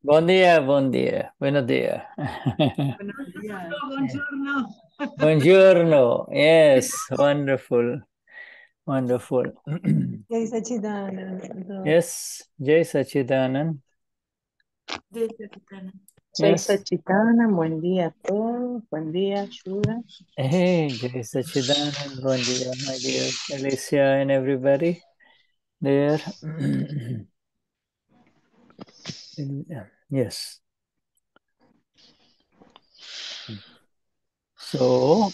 Buon dia, buon dia, buenos días. Buenos días. Buongiorno. Buongiorno. Yes, wonderful, wonderful. Jai Sachidananda. Yes, Jai Sachidanand. Jai Sachidananda. Jai Yes. Sachidanand, buen día a todos. Buen día, Shuddha. Hey, Jai Sachidanand. Bon dia, my dear Alicia and everybody there. Yes. So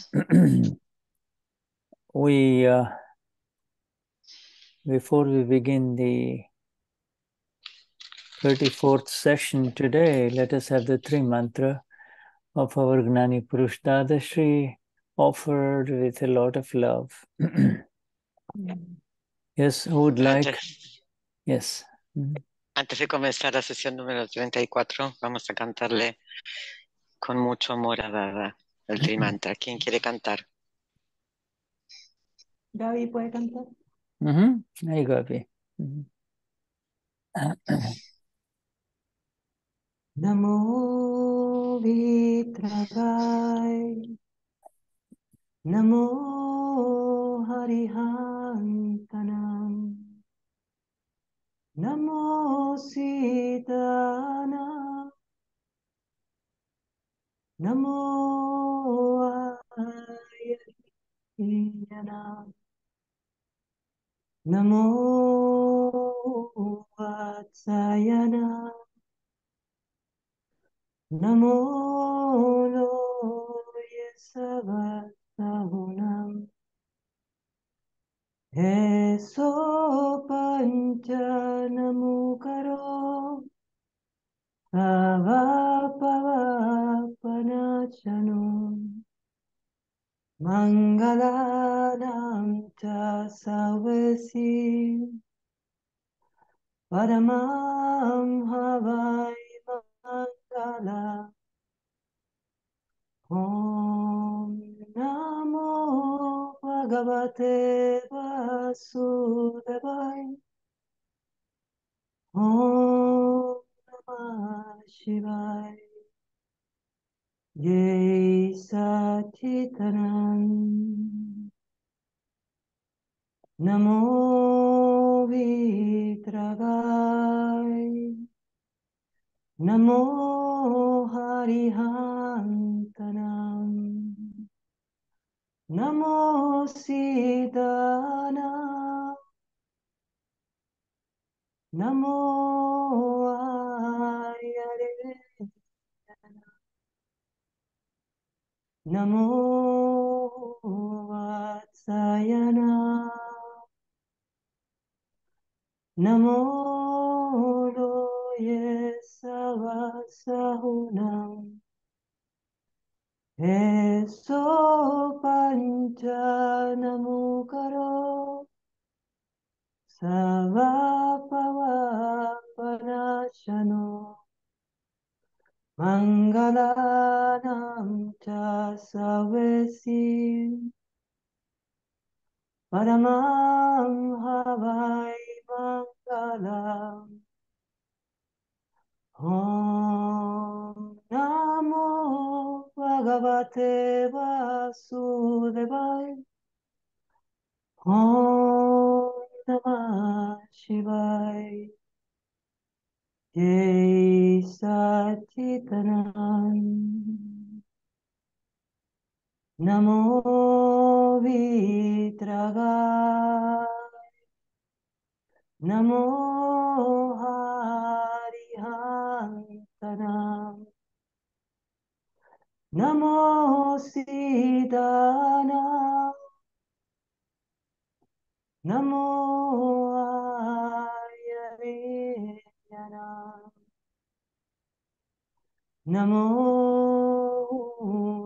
we before we begin the 34th session today, let us have the three mantra of our Gnani Purush Dadashri offered with a lot of love. Yes, who would like? Yes. Antes de comenzar la sesión número 34, vamos a cantarle con mucho amor a Dada el Trimantra. ¿Quién quiere cantar? Gaby, ¿puede cantar? Hey, Gabi. Namo Vitragai, Namo Harihantanam, Namo Sidana, Namo Ayana, Namo Vatsayana, Namo Loye Savatahunam, Eso Pancha Namukaro, Savapavapanachano, Mangalanam Tasavasi, Paramam Havai Mangala, Om Namo Bhagavate Vasudevaya, Om Namah Shivaya, Jai Sachidanand, Namo Vitragai, Namo Harihantanam, Namo Sidana, Namo Ayare, Namo Vatsayana, Namo Loye Savasahunam, Eso Pancha Namukaro, Savapavapanachano, Mangalanam Tasavesi, Paramam Havai Mangalam, Om Namo Bhagavate Vasudevaya, Om Namah Shivaya, Jai Sachidanand, Namo Vitragai, Namo Harihantanam, Namo Sidana, Namo Ayareyana, Namo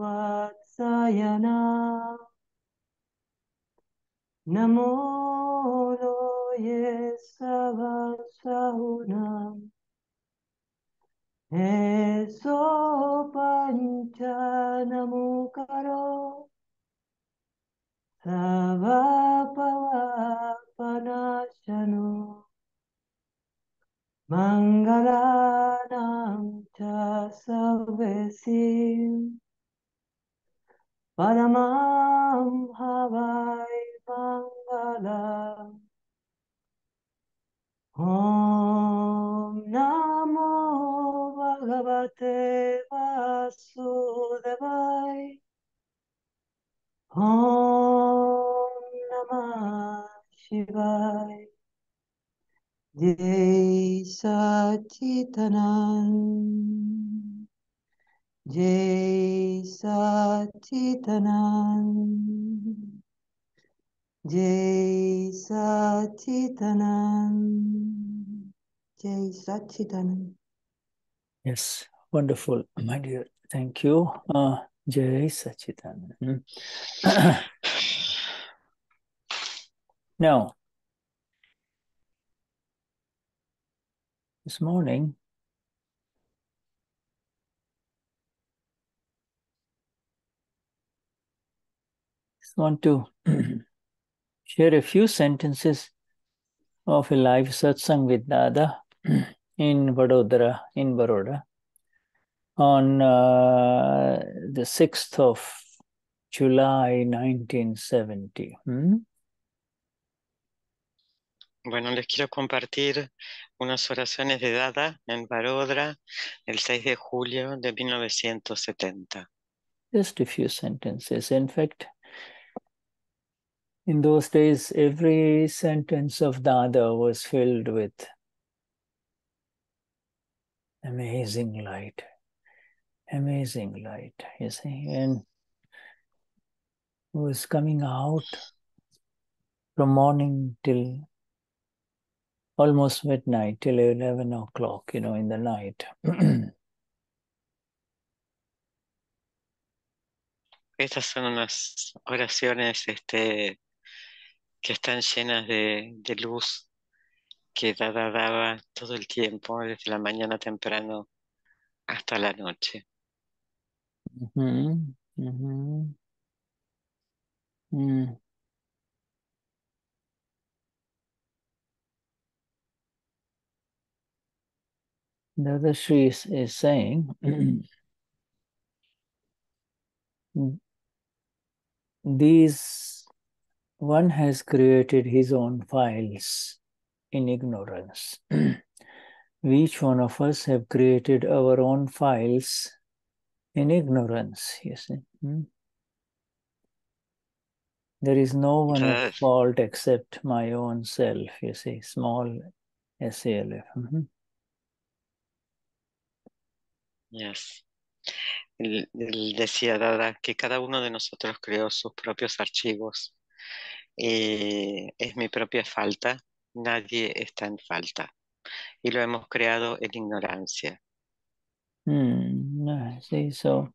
Vatsayana, Namo Loye Savasahunam, Eso Pancha Namukaro, Savapavapanachano, Mangalanam cha sarvesim Paramam Havai Mangalam Om Namo Bhagavate Vasudevaya Om Namah Shivaya Jai Sachitanand Jai Sachitanand Jai Sachitanand Jai Sachitanand. Yes, wonderful, my dear. Thank you. Jai Sachitanand. Now, this morning, I just want to share a few sentences of a live satsang with Dada in Vadodara, in Baroda, on the 6th of July 1970. Bueno, les quiero compartir unas oraciones de Dada en Vadodara el 6 de julio de 1970. Just a few sentences. In fact, in those days, every sentence of Dada was filled with amazing light, you see, and it was coming out from morning till almost midnight, till 11 o'clock, in the night. Estas son unas oraciones que están llenas de luz que Dada daba todo el tiempo, desde la mañana temprano hasta la noche. Mm-hmm. Mm-hmm. Mm. Dadashri is saying these one has created his own files in ignorance. Each one of us have created our own files in ignorance, you see. There is no one at fault except my own self, you see, small SALF. Yes. Él decía Dada que cada uno de nosotros creó sus propios archivos. Es mi propia falta, nadie está en falta. Y lo hemos creado en ignorancia. See, so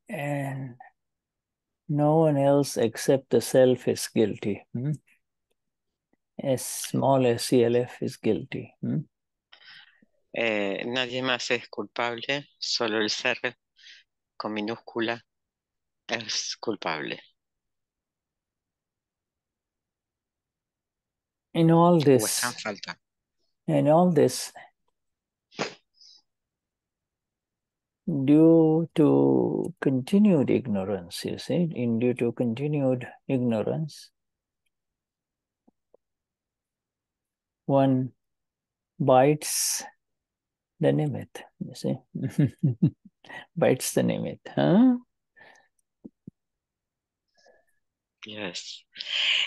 and no one else except the self is guilty. A small SCLF is guilty. Nadie más es culpable, solo el ser con minúscula es culpable. In all O está en this, falta. Due to continued ignorance, you see, due to continued ignorance, one bites the nimit, you see. Bites the nimit, huh? Yes.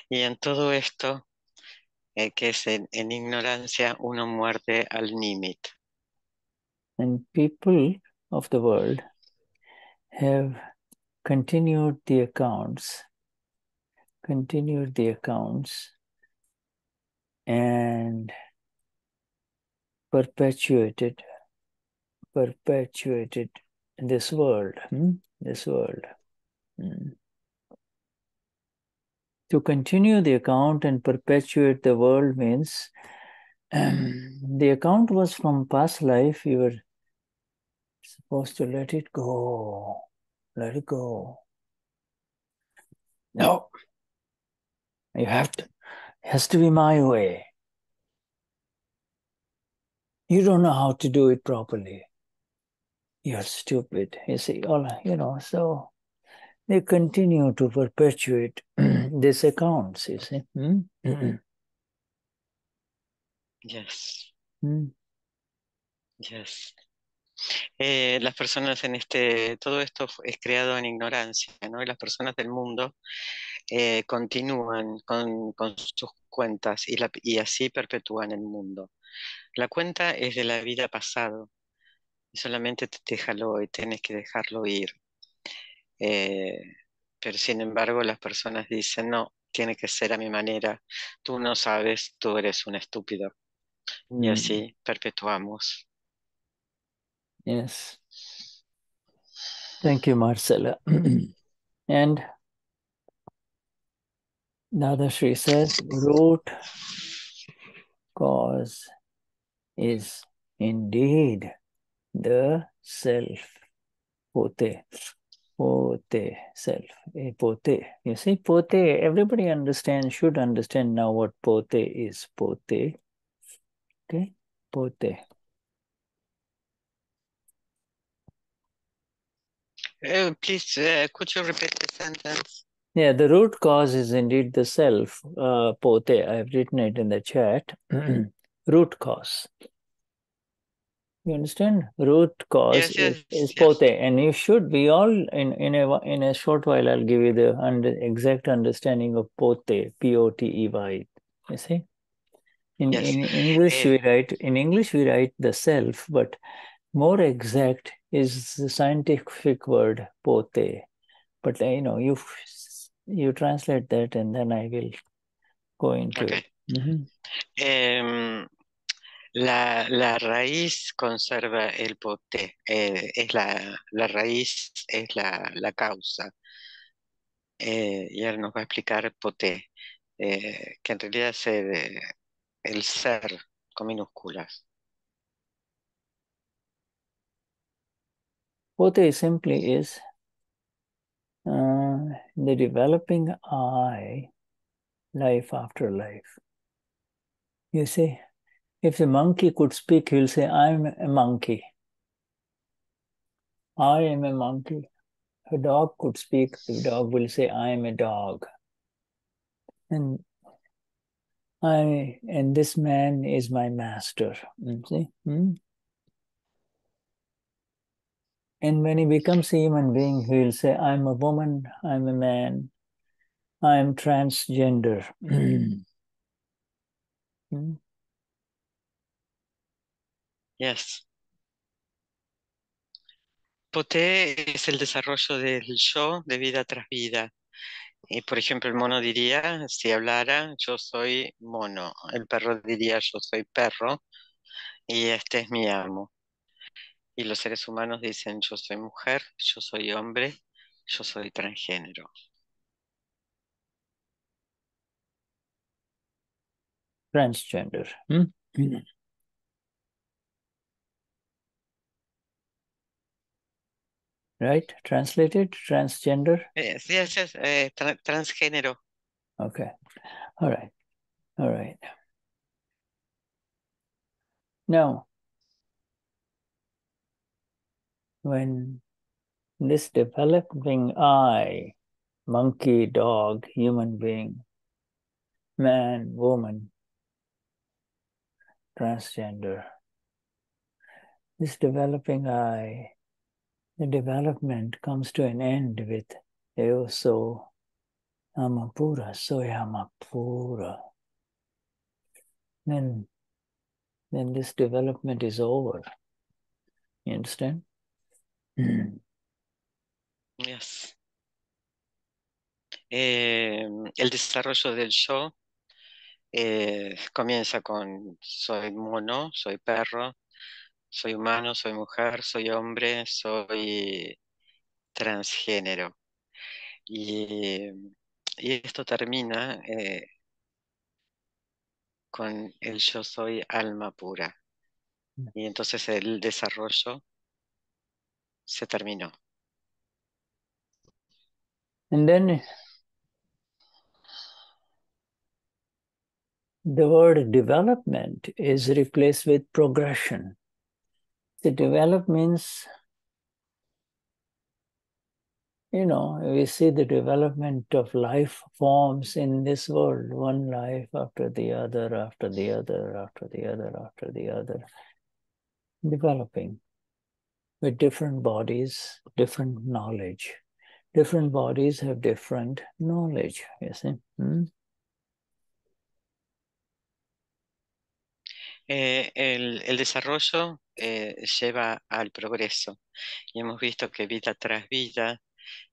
Y en todo esto, que es en ignorancia, uno muerde al nimit. And people of the world have continued the accounts and perpetuated this world. To continue the account and perpetuate the world means the account was from past life. You were supposed to let it go. No, you have to, it has to be my way. You don't know how to do it properly. You're stupid. You see, so they continue to perpetuate these accounts, you see. Yes. Mm. Yes. Las personas todo esto es creado en ignorancia, ¿no? Y las personas del mundo continúan con sus cuentas y así perpetúan el mundo. La cuenta es de la vida pasado, y solamente déjalo y tienes que dejarlo ir. Pero sin embargo las personas dicen, no, tiene que ser a mi manera, tú no sabes, tú eres un estúpido. Y así perpetuamos. Yes. Thank you, Marcella. And Dadashri says, root cause is indeed the self. Pote. Pote. Self. Pote. You see, pote, everybody should understand now what pote is. Pote. Okay? Pote. Please, could you repeat the sentence? Yeah, the root cause is indeed the self. Pote. I've written it in the chat. Root cause. You understand? Root cause is pote, and you should. We all in a short while. I'll give you the exact understanding of pote. Potey. You see, in English we write the self, but more exact is the scientific word pote. But you translate that, and then I will go into it. La raíz conserva el poté, es la raíz es la causa. Y ahora nos va a explicar poté, que en realidad es el ser con minúsculas. Pote simply is the developing I, life after life. You see, if the monkey could speak, he'll say, I'm a monkey. I am a monkey. A dog could speak, the dog will say, I am a dog. And this man is my master. You see? And when he becomes a human being, he will say, I'm a woman, I'm a man, I'm transgender. Yes. Poté es el desarrollo del yo de vida tras vida. Por ejemplo, el mono diría, si hablara, yo soy mono. El perro diría, yo soy perro y este es mi amo. Y los seres humanos dicen, yo soy mujer, yo soy hombre, yo soy transgénero. Transgender. Right? Translated? Transgender? Yes, transgénero. Okay. All right. All right. Now, when this developing I, monkey, dog, human being, man, woman, transgender, this developing I, the development comes to an end with Eo so amapura, soy amapura. Then this development is over. You understand? Yes. El desarrollo del yo comienza con soy mono, soy perro, soy humano, soy mujer, soy hombre, soy transgénero. Y esto termina con el yo soy alma pura. Y entonces el desarrollo se terminó. And then the word development is replaced with progression. The develop means, we see the development of life forms in this world, one life after the other, after the other, after the other, after the other, developing with different bodies, different knowledge. Different bodies have different knowledge, you see. El desarrollo lleva al progreso y hemos visto que vida tras vida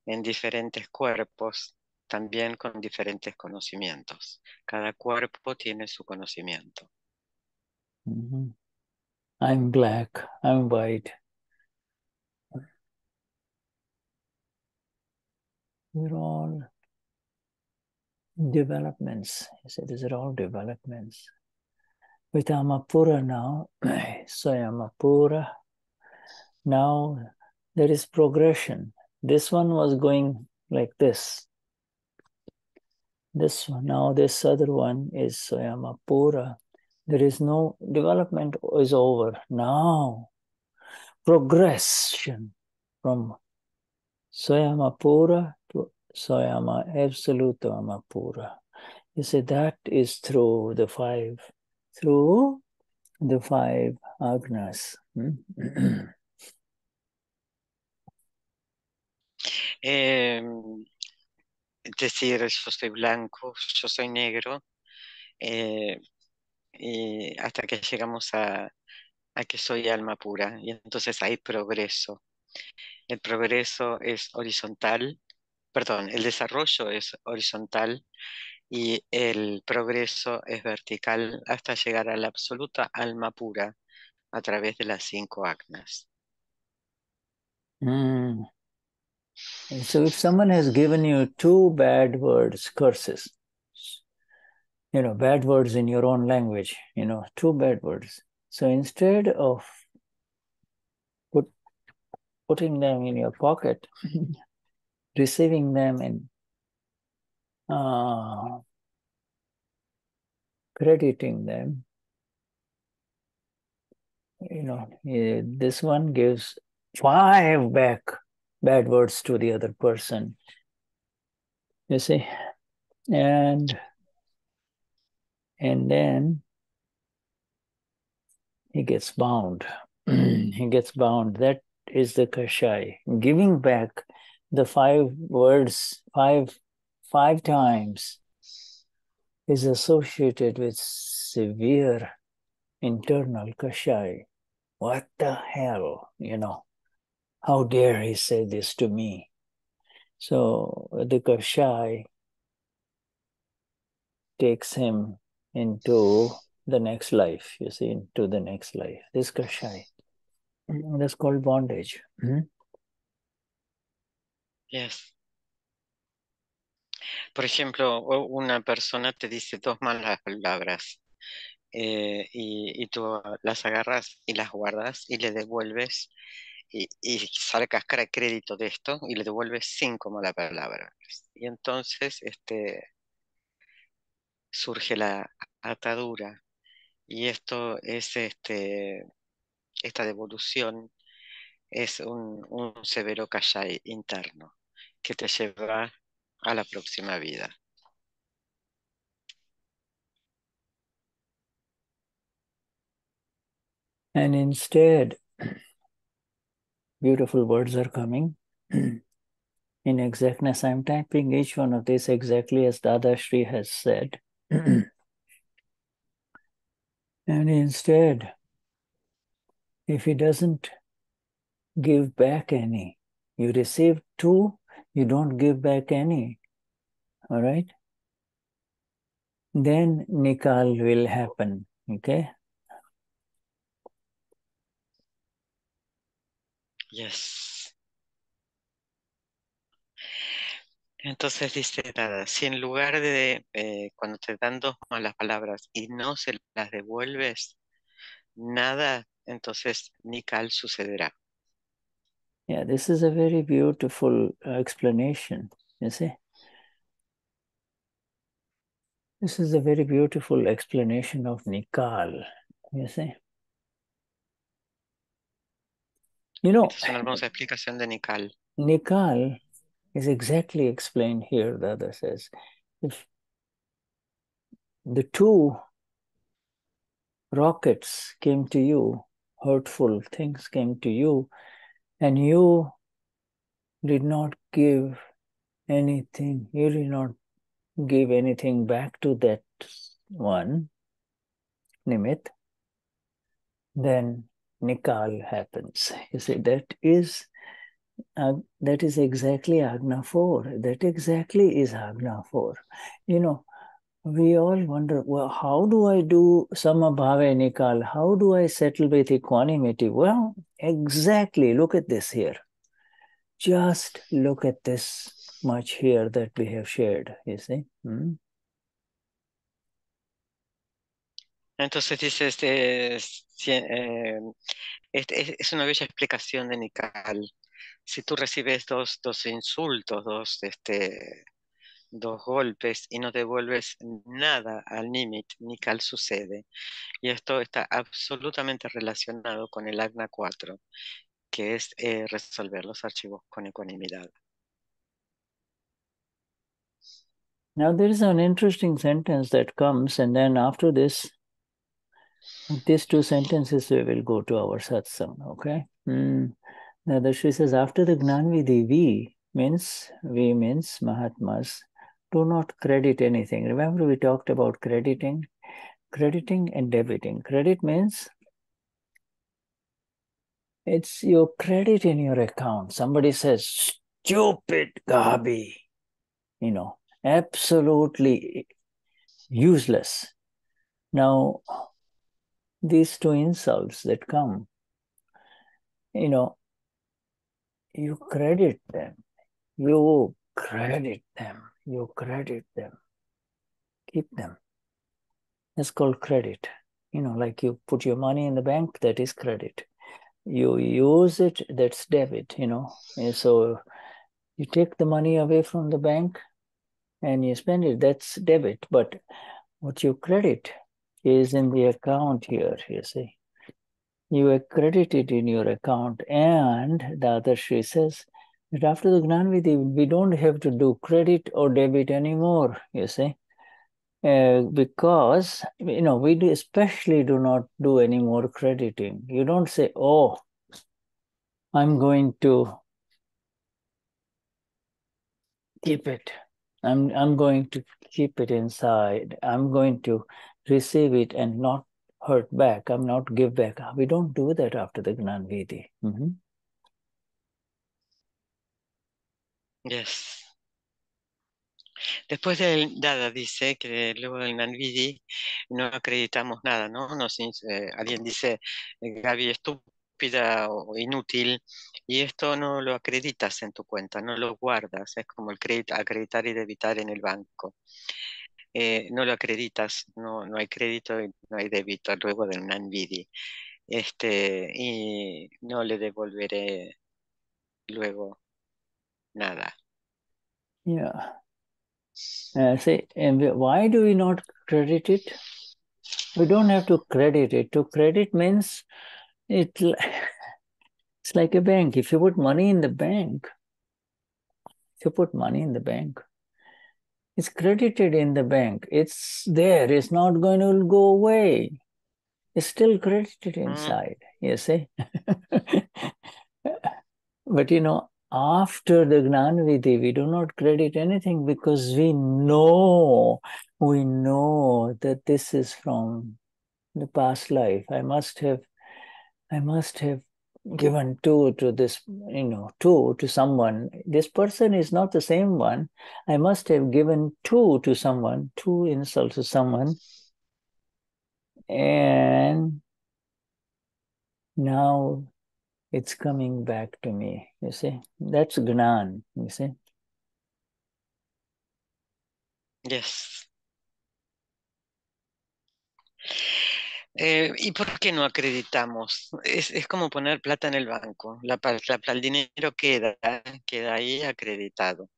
en diferentes cuerpos, también con diferentes conocimientos. Cada cuerpo tiene su conocimiento. I'm black, I'm white. We're all developments. You see, these are all developments. With Amapura now, so Amapura, now there is progression. This one was going like this. This one, now this other one is Soyamapura. There is no development is over. Now, progression from Soyamapura to Soyama Absoluto Amapura. You see, that is through the five agnas. Decir, yo soy blanco, yo soy negro, y hasta que llegamos a que soy alma pura, y entonces hay progreso. El progreso es horizontal, perdón, el desarrollo es horizontal y el progreso es vertical hasta llegar a la absoluta alma pura a través de las 5 agnas. So if someone has given you 2 bad words, curses, bad words in your own language, 2 bad words. So instead of putting them in your pocket, receiving them and crediting them, this one gives 5 back bad words to the other person. You see? And then he gets bound. He gets bound. That is the kashai. Giving back the 5 words 5 times is associated with severe internal kashai. What the hell, How dare he say this to me? So the kashai takes him into the next life, you see, into the next life. This kashai. That's called bondage. Yes. Por ejemplo, una persona te dice 2 malas palabras y tú las agarras y las guardas y le devuelves y sacas crédito de esto y le devuelves 5 malas palabras. Y entonces surge la atadura y esto es esta devolución es un severo kashai interno que te lleva a la próxima vida. And instead, beautiful words are coming. In exactness, I'm typing each one of these exactly as Dadashri has said. And instead, if he doesn't give back any, you receive 2, you don't give back any, all right? Then Nikal will happen, okay? Yes. Entonces dice nada, si en lugar de cuando te dan 2 malas palabras y no se las devuelves, nada, entonces Nikal sucederá. Yeah, this is a very beautiful explanation, you see. This is a very beautiful explanation of Nikal, you see. You know, Esta es una hermosa explicación de Nikal. Nikal is exactly explained here, the other says. If the two rockets came to you, hurtful things came to you, and you did not give anything, you did not give anything back to that one, Nimit, then Nikal happens. You see, that is exactly Agna 4. That exactly is Agna 4. You know, we all wonder, well, how do I do Samabhave Nikal? How do I settle with equanimity? Well, exactly. Look at this here. Just look at this much here that we have shared, you see. Entonces dice, es una bella explicación de Nikal. Si tú recibes dos insultos, dos golpes y no devuelves nada al Nimit, Nikal sucede. Y esto está absolutamente relacionado con el Agna 4, que es resolver los archivos con ecuanimidad. Now there is an interesting sentence that comes, and then after this, with these two sentences, we will go to our satsang, okay? Dadashri says, after the Gnanvidhi, we means Mahatmas, do not credit anything. Remember we talked about crediting and debiting. Credit means it's your credit in your account. Somebody says, stupid Gabi, you know, absolutely useless. Now, these two insults that come, you know, you credit them. You credit them. You credit them. Keep them. That's called credit. You know, like you put your money in the bank, that is credit. You use it, that's debit, you know. And so you take the money away from the bank and you spend it, that's debit. But what you credit is in the account here, you see. You are credited in your account, and the other Shri says that after the Gnanvidhi, we don't have to do credit or debit anymore, you see. Because, you know, we especially do not do any more crediting. You don't say, oh, I'm going to keep it. I'm going to keep it inside. I'm going to receive it and not hurt back. I'm not give back. We don't do that after the Gnanvidhi. Yes. Después del Dada dice que luego del Nanvidi no acreditamos nada, ¿no? Alguien dice Gaby estúpida o inútil, y esto no lo acreditas en tu cuenta, no lo guardas, es como el acreditar y debitar en el banco. No lo acreditas, no hay crédito y no hay débito luego del Nanvidi. Y no le devolveré luego nada. Yeah. Why do we not credit it? We don't have to credit it. To credit means it's like a bank. If you put money in the bank, it's credited in the bank. It's there. It's not going to go away. It's still credited inside, you see. But you know, after the Gnanvidhi, we do not credit anything because we know that this is from the past life. I must have given two to this, two to someone. This person is not the same one. I must have given two to someone, two insults to someone. And now it's coming back to me, you see. That's Gnan, you see. Yes. ¿Y por qué no acreditamos? Es como poner plata en el banco. El dinero queda ahí acreditado.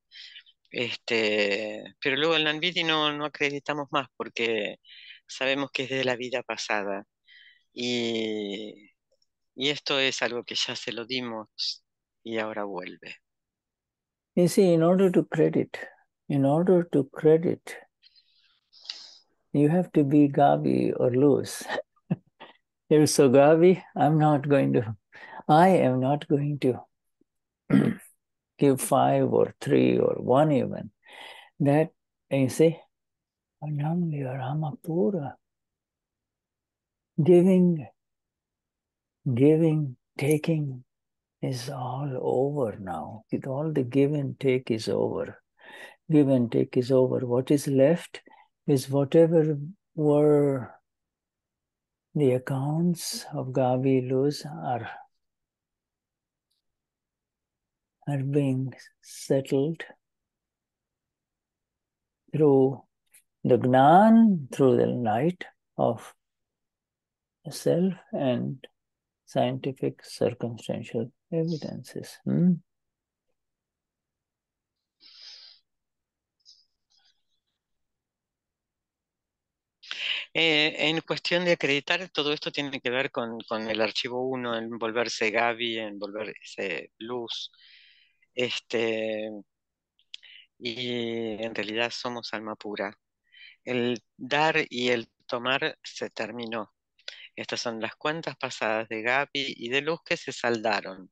Pero luego en la Nvidia no acreditamos más porque sabemos que es de la vida pasada. Y, y esto es algo que ya se lo dimos y ahora vuelve. You see, in order to credit, you have to be Gavi or lose. You're so Gavi, I am not going to give 5 or 3 or 1 even. That, you see, Ramapura, giving, taking is all over now. All the give and take is over. Give and take is over. What is left is whatever were the accounts of Gavi Luz are being settled through the Gnan, through the light of self and scientific circumstantial evidences. En cuestión de acreditar, todo esto tiene que ver con el archivo 1, en volverse Gavi, en volverse luz. Y en realidad somos alma pura. El dar y el tomar se terminó. Estas son las cuentas pasadas de Gavi y de luz que se saldaron.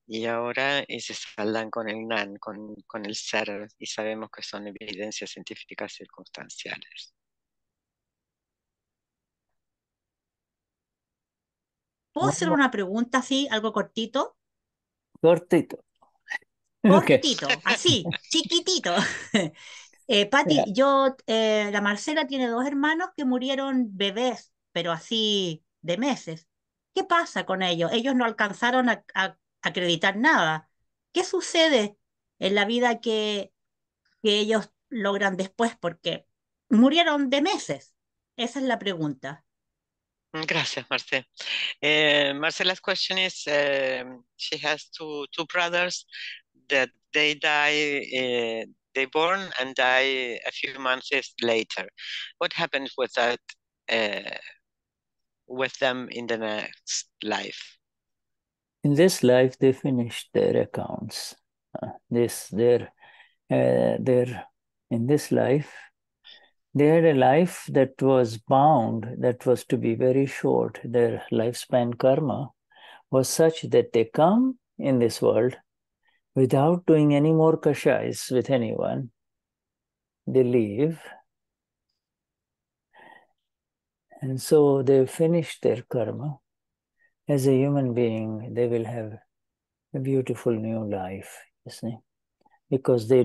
Y ahora se saldan con el NAN, con el ser, y sabemos que son evidencias científicas circunstanciales. ¿Puedo hacer una pregunta así, algo cortito? Cortito. Okay. Cortito, así, chiquitito. Pati, la Marcela tiene 2 hermanos que murieron bebés, pero así de meses. ¿Qué pasa con ellos? Ellos no alcanzaron a acreditar nada. ¿Qué sucede en la vida que ellos logran después? Porque murieron de meses. Esa es la pregunta. Gracias, Marce. Marcela's question is, she has two brothers that they die, they born and die a few months later. What happened with that, with them in the next life? In this life, they finished their accounts. In this life, they had a life that was bound, that was to be very short. Their lifespan karma was such that they come in this world without doing any more kashais with anyone. They leave. And so they finished their karma. As a human being, they will have a beautiful new life, you see, because they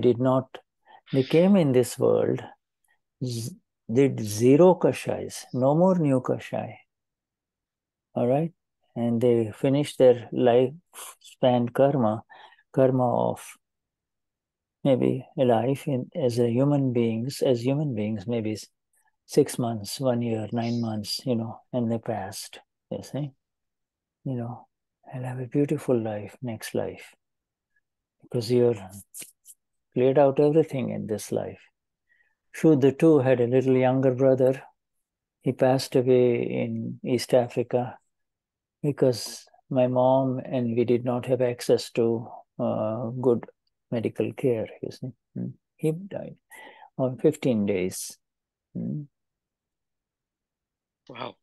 came in this world, did 0 kashais, no more new kashai. All right? And they finished their lifespan karma of maybe a life as human beings, maybe 6 months, 1 year, 9 months, and they passed, you see. I'll have a beautiful life, next life, because you're cleared out everything in this life. Shuddha too had a little younger brother. He passed away in East Africa because my mom and we did not have access to good medical care, you see. He died on 15 days. Wow.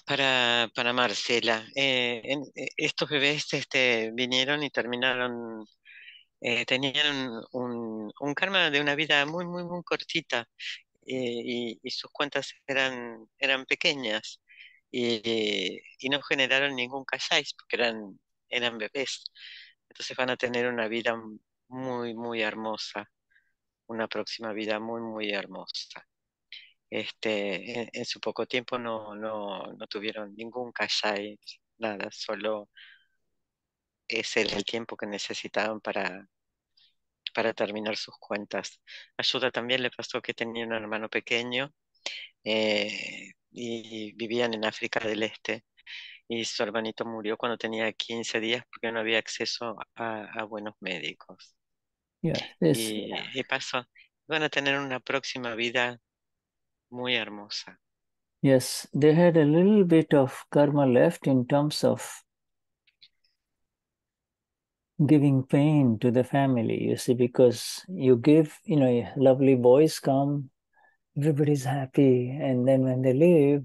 Para Marcela, estos bebés vinieron y terminaron, tenían un karma de una vida muy, muy, muy cortita, y sus cuentas eran pequeñas, y no generaron ningún kashais porque eran bebés. Entonces van a tener una vida muy, muy hermosa, una próxima vida muy, muy hermosa. En su poco tiempo no tuvieron ningún kashai, nada, solo ese era el tiempo que necesitaban para terminar sus cuentas. A Shuddha también le pasó que tenía un hermano pequeño, y vivían en África del Este, y su hermanito murió cuando tenía 15 días porque no había acceso a buenos médicos. Yes, Y pasó, van a tener una próxima vida muy hermosa. yes, they had a little bit of karma left in terms of giving pain to the family, you see, because you give, lovely boys come, everybody's happy, and then when they leave,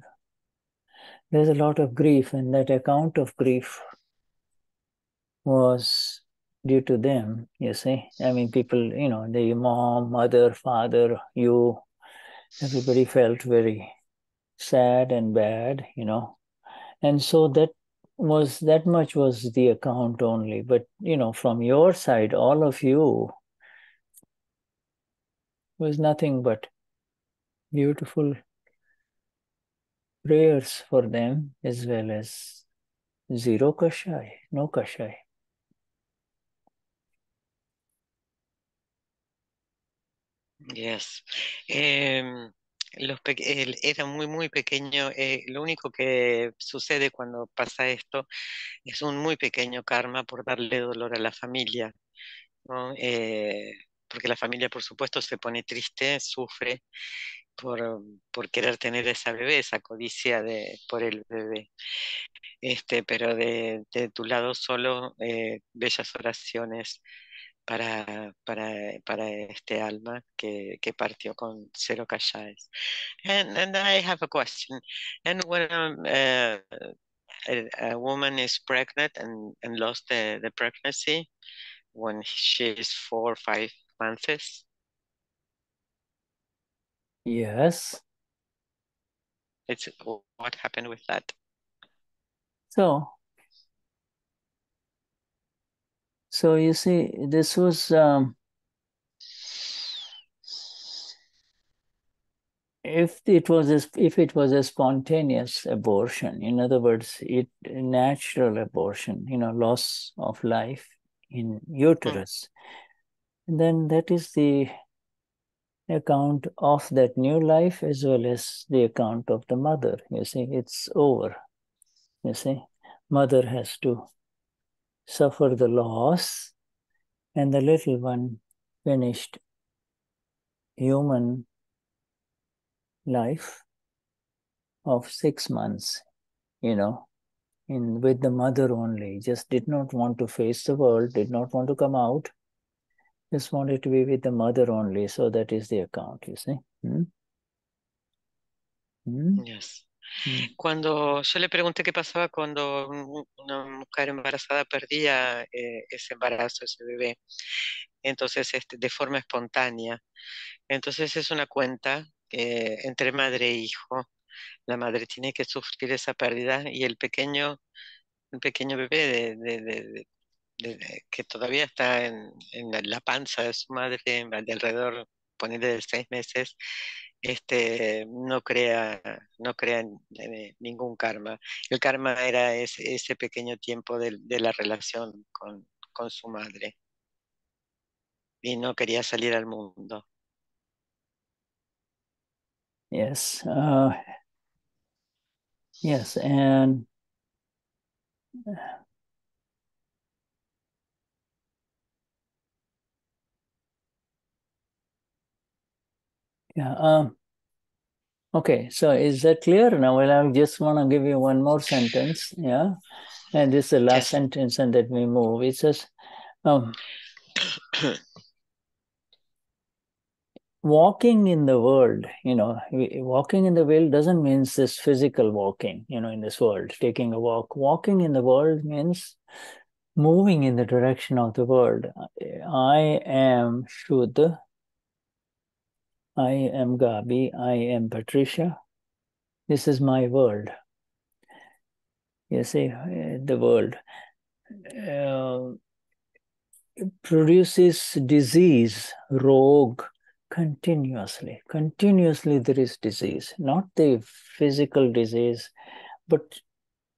there's a lot of grief, and that account of grief was due to them, you see. I mean, people, the mom, mother, father, you, everybody felt very sad and bad, And so that much was the account only. But, from your side, all of you was nothing but beautiful prayers for them as well as zero kashai, no kashai. Yes. Él era muy, muy pequeño. Lo único que sucede cuando pasa esto es un muy pequeño karma por darle dolor a la familia, ¿no? Porque la familia, por supuesto, se pone triste, sufre por querer tener esa bebé, esa codicia por el bebé. Pero de tu lado solo, bellas oraciones para este alma que partió con cero kashais. And I have a question. And when a woman is pregnant and lost the pregnancy when she is 4 or 5 months, Yes. what happened with that? So you see, this was if it was a spontaneous abortion, in other words, natural abortion, loss of life in uterus, then that is the account of that new life as well as the account of the mother. You see, it's over. You see, mother has to suffer the loss, and the little one finished human life of 6 months, with the mother only, just did not want to face the world, did not want to come out, just wanted to be with the mother only. So that is the account, you see. Yes. Cuando yo le pregunté qué pasaba cuando una mujer embarazada perdía ese embarazo, ese bebé, entonces de forma espontánea, entonces es una cuenta entre madre e hijo. La madre tiene que sufrir esa pérdida y el pequeño bebé que todavía está en la panza de su madre, de alrededor, ponerle de 6 meses, no crea en ningún karma. El karma era ese pequeño tiempo de la relación con su madre y no quería salir al mundo. Yes. Yes, and yeah. Okay, so is that clear now? Well, I just want to give you one more sentence, yeah? And this is the last sentence, and let me move. It says, walking in the world, walking in the world doesn't mean this physical walking, in this world, taking a walk. Walking in the world means moving in the direction of the world. I am Shuddha. I am Gabi. I am Patricia. This is my world. You see, the world produces disease, rog, continuously. Continuously there is disease, not the physical disease, but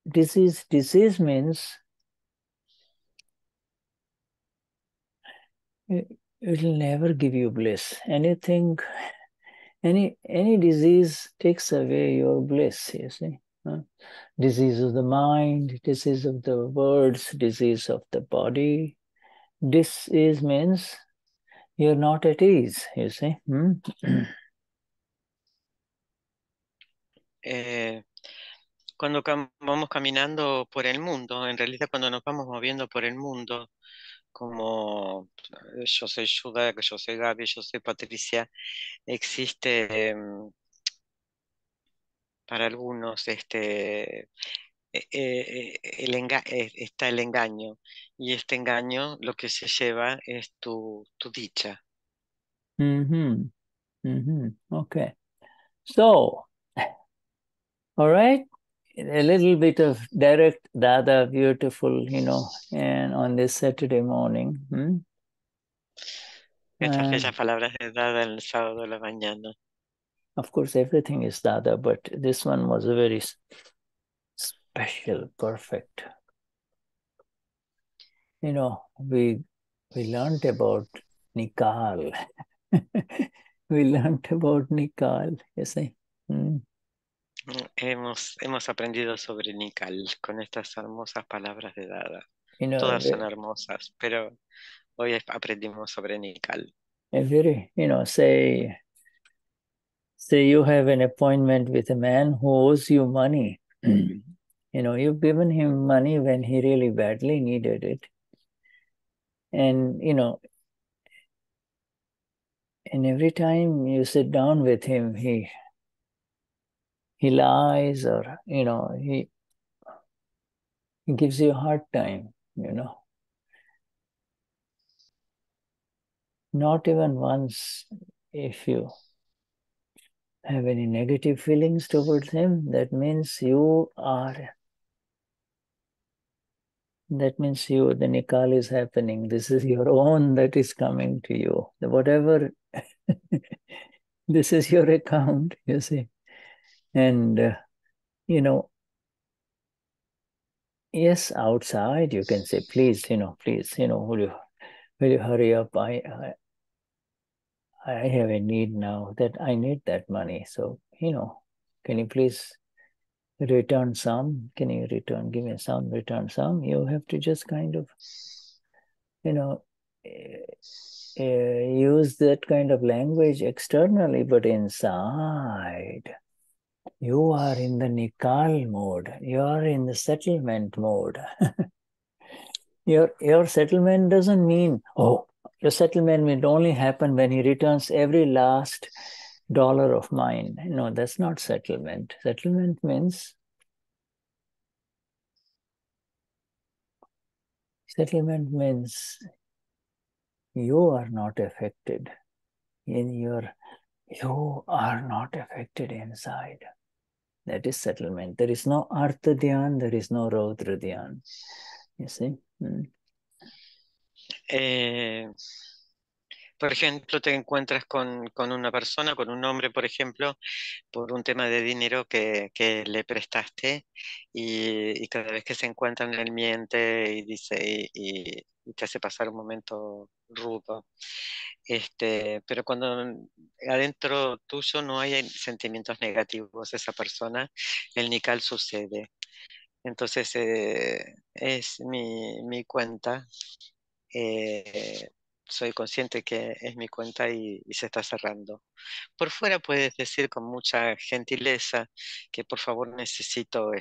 disease. Disease means it will never give you bliss. Anything, any disease takes away your bliss, you see. Disease of the mind, disease of the words, disease of the body. Disease means you're not at ease, you see. Cuando vamos caminando por el mundo, en realidad cuando nos vamos moviendo por el mundo, como yo soy Shuddha, yo soy Gaby, yo soy Patricia, existe para algunos está el engaño, y este engaño lo que se lleva es tu dicha. Okay. So, all right, a little bit of direct Dada, beautiful, and on this Saturday morning. Estas bellas palabras de Dada el sábado de la mañana. Of course, everything is Dada, but this one was a very special, perfect. We learned about Nikal. We learned about Nikal, you see. Hemos aprendido sobre Nikal con estas hermosas palabras de Dada. Todas son hermosas, pero hoy aprendimos sobre Nikal. Very, say you have an appointment with a man who owes you money. You've given him money when he really badly needed it. And, and every time you sit down with him, he lies, or, he gives you a hard time, Not even once, if you have any negative feelings towards him, that means the Nikal is happening. This is your own that is coming to you. Whatever, this is your account, you see. And, yes, outside you can say, please, will you hurry up? I have a need now, that I need that money. So, can you please return some? Can you give me some, return some? You have to just kind of, use that kind of language externally, but inside, you are in the Nikal mode. You are in the settlement mode. Your settlement doesn't mean, your settlement will only happen when he returns every last dollar of mine. No, that's not settlement. Settlement means you are not affected you are not affected inside. That is settlement. There is no Artha Dhyan, there is no Raudra Dhyan. You see? Por ejemplo, te encuentras con una persona, con un hombre, por ejemplo, por un tema de dinero que le prestaste, y cada vez que se encuentran él miente y dice y te hace pasar un momento rudo. Pero cuando adentro tuyo no hay sentimientos negativos, esa persona, el Nikal sucede. Entonces es mi cuenta. Soy consciente que es mi cuenta y se está cerrando. Por fuera puedes decir con mucha gentileza que por favor necesito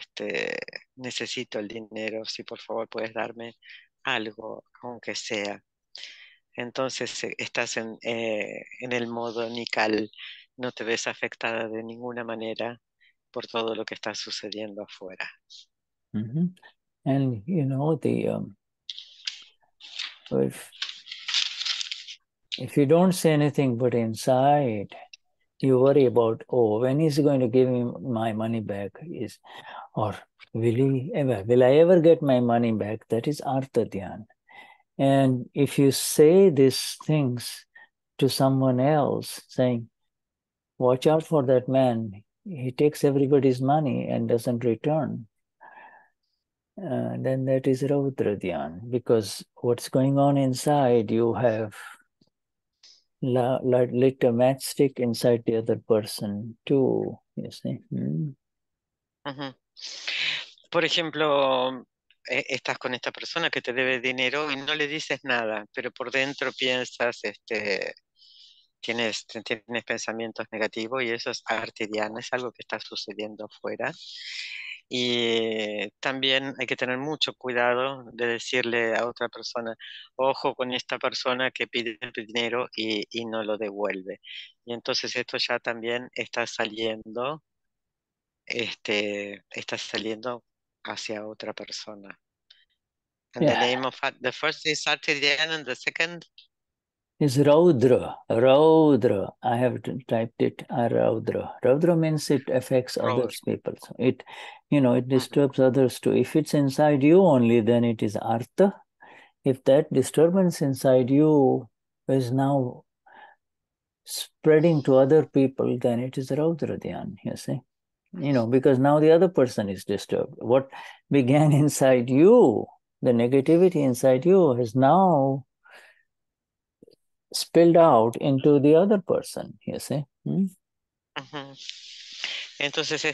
el dinero, si por favor puedes darme algo, aunque sea. Entonces estás en el modo Nikal, no te ves afectada de ninguna manera por todo lo que está sucediendo afuera. And if you don't say anything but inside, you worry about, when is he going to give me my money back? Or will I ever get my money back? That is Artha Dhyan. And if you say these things to someone else, saying, watch out for that man, he takes everybody's money and doesn't return, then that is Raudra Dhyan, because what's going on inside, you have lit a matchstick inside the other person too, you see. Ujú. Por ejemplo, estás con esta persona que te debe dinero y no le dices nada, pero por dentro piensas, tienes pensamientos negativos y eso es arteriano, es algo que está sucediendo afuera. Y también hay que tener mucho cuidado de decirle a otra persona, ojo con esta persona que pide el dinero y no lo devuelve. Y entonces esto ya también está saliendo hacia otra persona. And the Yeah, name of the first is arteriano and the second? it's Raudra. Raudra. I have typed it Raudra. Raudra means it affects others people. So it, it disturbs others too. If it's inside you only, then it is Artha. If that disturbance inside you is now spreading to other people, then it is Raudra Dhyan, you see. Because now the other person is disturbed. What began inside you, the negativity inside you, has now spilled out into the other person, you see. Ujú. Entonces,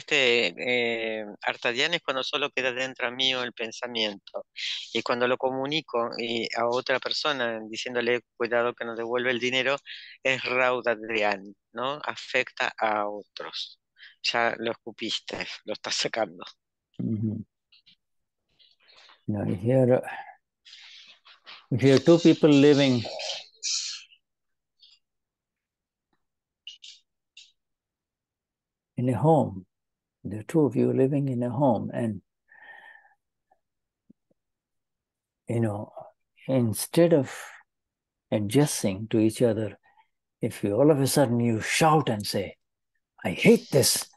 artadiano es cuando solo queda dentro mío el pensamiento. Y cuando lo comunico a otra persona diciéndole cuidado que no devuelve el dinero, es raudadrián, ¿no? Afecta a otros. Ya lo escupiste, lo estás sacando. Now, here, if you have two people living in a home, the two of you living in a home, and instead of adjusting to each other, if you all of a sudden you shout and say, I hate this,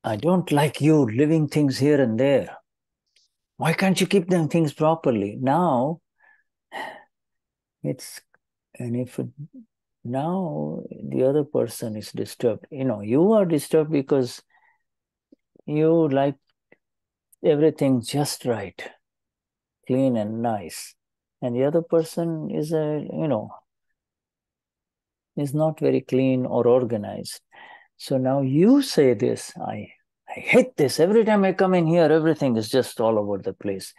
I don't like you living things here and there, why can't you keep them things properly? Now now the other person is disturbed, you are disturbed because you like everything just right, clean and nice, and the other person is is not very clean or organized. So now you say this, I hate this. Every time I come in here, everything is just all over the place,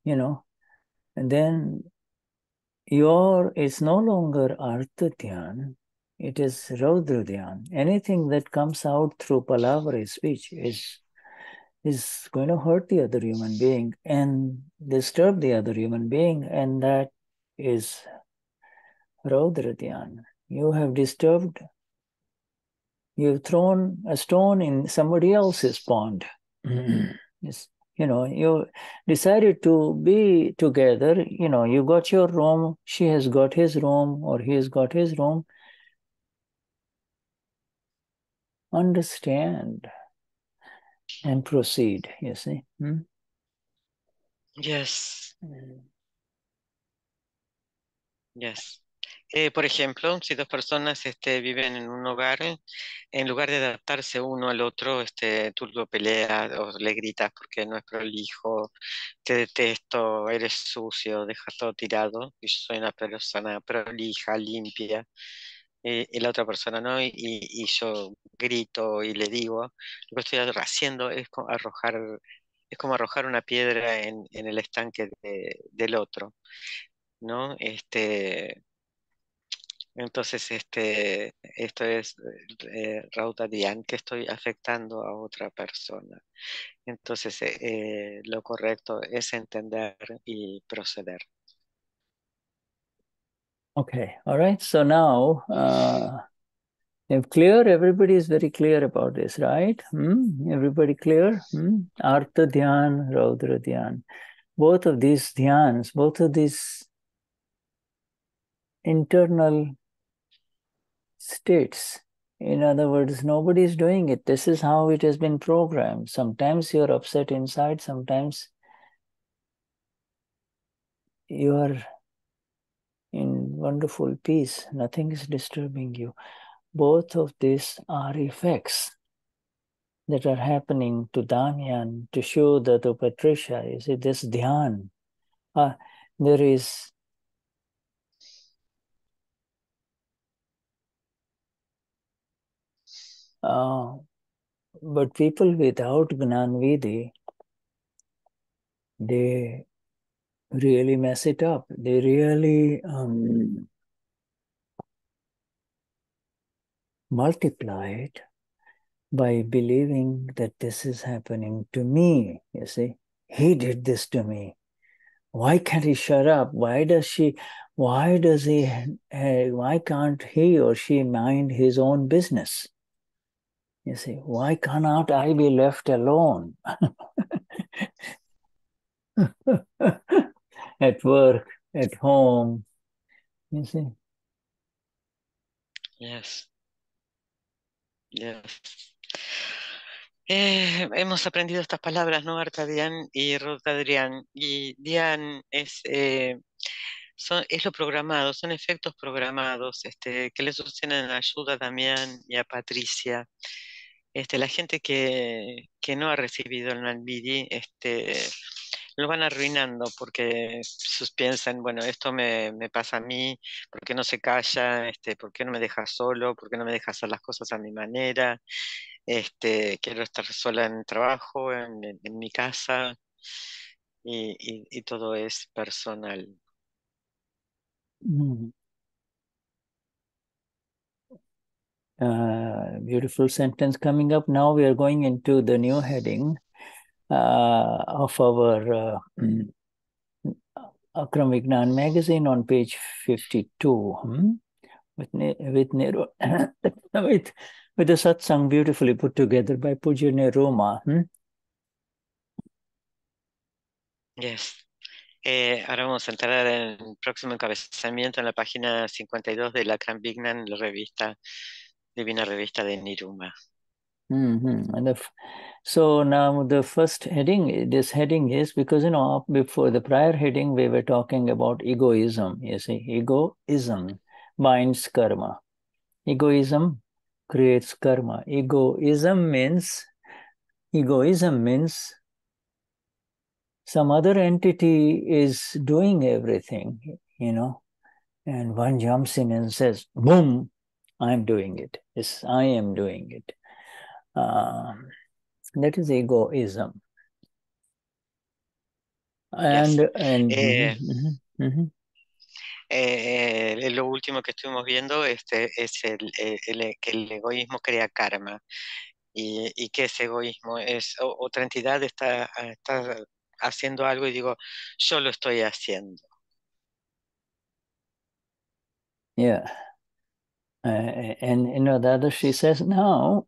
and then it's no longer Artha Dhyan, it is Raudra Dhyan. Anything that comes out through palavra speech is going to hurt the other human being and disturb the other human being, and that is Raudra Dhyan. You have disturbed, you've thrown a stone in somebody else's pond. Yes. You decided to be together, you got your room, she has got his room, or he has got his room. Understand and proceed, you see. Yes. Yes. Por ejemplo, si dos personas viven en un hogar, en lugar de adaptarse uno al otro, tú lo peleas o le gritas porque no es prolijo, te detesto, eres sucio, dejas todo tirado, y yo soy una persona prolija, limpia, y la otra persona no, y yo grito y le digo, lo que estoy haciendo es como arrojar una piedra en el estanque del otro, ¿no? Entonces, esto es Rauta Dian, que estoy afectando a otra persona. Entonces, lo correcto es entender y proceder. Okay, all right. So now, if clear, everybody is very clear about this, right? Everybody clear? Artha Dhyan, Raudra Dhyan. Both of these dhyans, both of these internal states. In other words, nobody is doing it. This is how it has been programmed. Sometimes you're upset inside, sometimes you are in wonderful peace. Nothing is disturbing you. Both of these are effects that are happening to Damian, to Shuddha, to Patricia. You see, this dhyan. There is But people without Gnan Vidhi, they really mess it up. They really multiply it by believing that this is happening to me. You see, he did this to me. Why can't he shut up? Why can't he or she mind his own business? You see, why cannot I be left alone? At work, at home, you see. Yes. Yes. Hemos aprendido estas palabras, ¿no, Artadian y Rodadrián? Y Dian es lo programado, son efectos programados que le suceden a Ayuda, a Damián y a Patricia. La gente que no ha recibido el Nalvidi, lo van arruinando porque piensan, bueno, esto me pasa a mí, ¿por qué no se calla? ¿Por qué no me deja solo? ¿Por qué no me deja hacer las cosas a mi manera? Quiero estar sola en el trabajo, en mi casa, y todo es personal. Beautiful sentence coming up. Now we are going into the new heading of our Akram Vignan magazine on page 52. With Nero, with the satsang beautifully put together by Pujya Niruma. Yes. Ahora vamos a entrar en el próximo encabezamiento en la página 52 de la Akram Vignan, la revista, Divina Revista de Niruma. So now the first heading, this heading is because, before the prior heading, we were talking about egoism. You see, egoism binds karma. Egoism creates karma. Egoism means some other entity is doing everything, and one jumps in and says, boom, I'm doing it. Yes, I am doing it. That is egoism. And, yes. Lo último que estuvimos viendo es que el egoísmo crea karma. ¿Y qué es egoísmo? Es otra entidad está haciendo algo y digo, yo lo estoy haciendo. Yeah. And Dadashri says, now,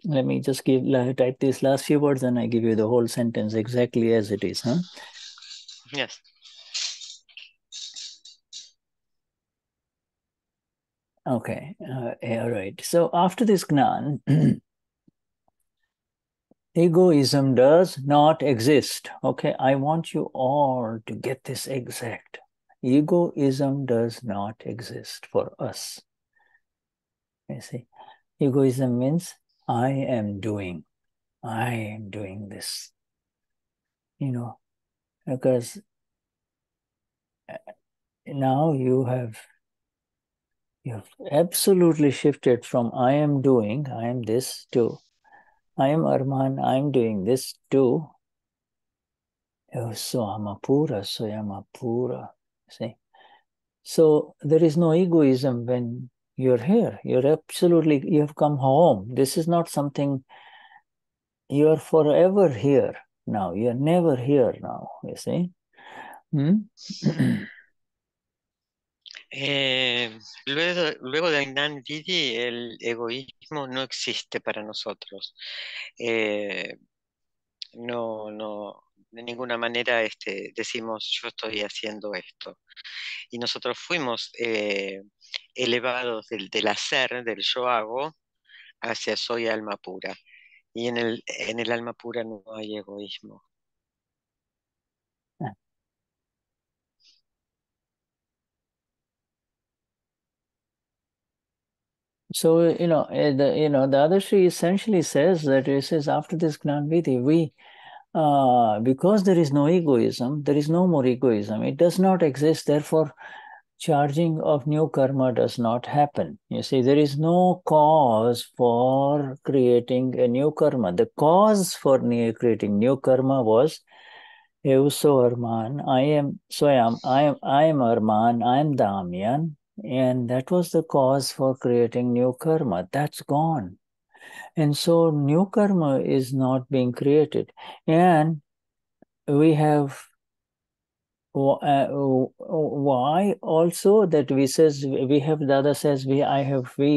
let me just type these last few words and I give you the whole sentence exactly as it is. Yes. Okay. All right. So after this Gnan, egoism does not exist. Okay. I want you all to get this exact. Egoism does not exist for us. You see, egoism means I am doing this, because now you have absolutely shifted from I am this to I am Arman, I'm doing this to Sohamapura. See? So there is no egoism when you're here. You have come home. This is not something, you're forever here now. You're never here now, you see. Luego de Gnani Didi, el egoísmo no existe para nosotros. No, de ninguna manera decimos yo estoy haciendo esto. Y nosotros fuimos elevados del hacer, del yo hago, hacia soy alma pura. Y en el alma pura no hay egoísmo. So, the Dadashri essentially says that it says after this Gnan Vidhi, because there is no egoism, there is no more egoism. It does not exist. Therefore, charging of new karma does not happen. You see, there is no cause for creating a new karma. The cause for creating new karma was Euso Arman, I am Swayam, I am Arman, I am Damyan, and that was the cause for creating new karma. That's gone. And so new karma is not being created. And we have why also that we says we have Dada says we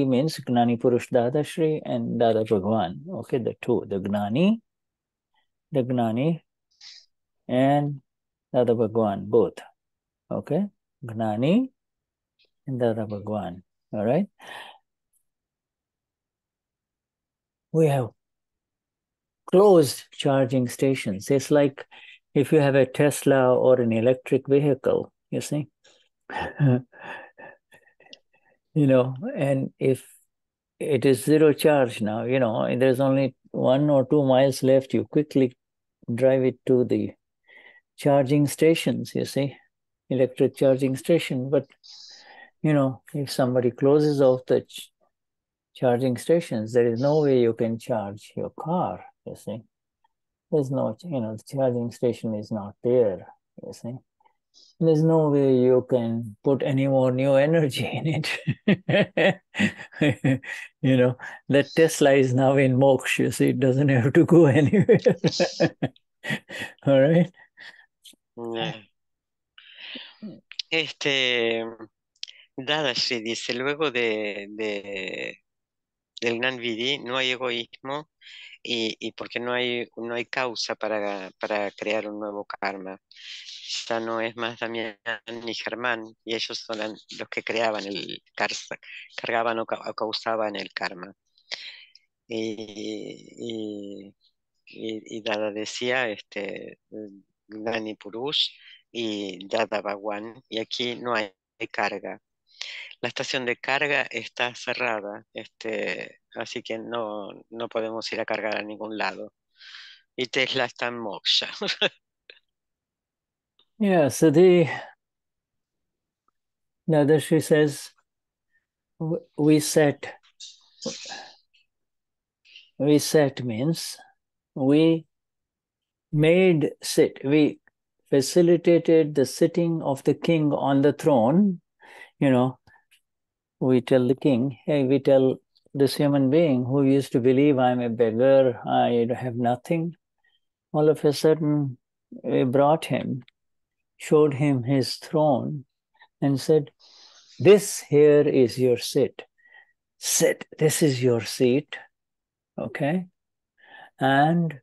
means Gnani Purush Dadashri and Dada Bhagwan. Okay, the two, the Gnani and Dada Bhagwan, both. Okay, Gnani and Dada Bhagwan. All right. We have closed charging stations. It's like if you have a Tesla or an electric vehicle, you see. And if it is zero charge now, and there's only 1 or 2 miles left, you quickly drive it to the charging stations, you see, electric charging station. But, if somebody closes off the charging stations, there is no way you can charge your car, you see. There's no, the charging station is not there, you see. There's no way you can put any more new energy in it. That Tesla is now in moksha, you see, it doesn't have to go anywhere. All right. Dadashri dice, luego del Gnan Vidi no hay egoísmo y porque no hay causa para crear un nuevo karma. Ya no es más Damián ni Germán, y ellos son los que creaban cargaban o causaban el karma. Y Dada decía, Gnani Purush y Dada Bhagwan, y aquí no hay carga. La estación de carga está cerrada, así que no podemos ir a cargar a ningún lado. Y Tesla está en moksha. Yeah, so the Dadashri says, we set means we made sit. We facilitated the sitting of the king on the throne. We tell the king, hey, we tell this human being who used to believe I'm a beggar, I have nothing. All of a sudden, we brought him, showed him his throne, and said, this here is your sit. Sit, this is your seat. Okay? And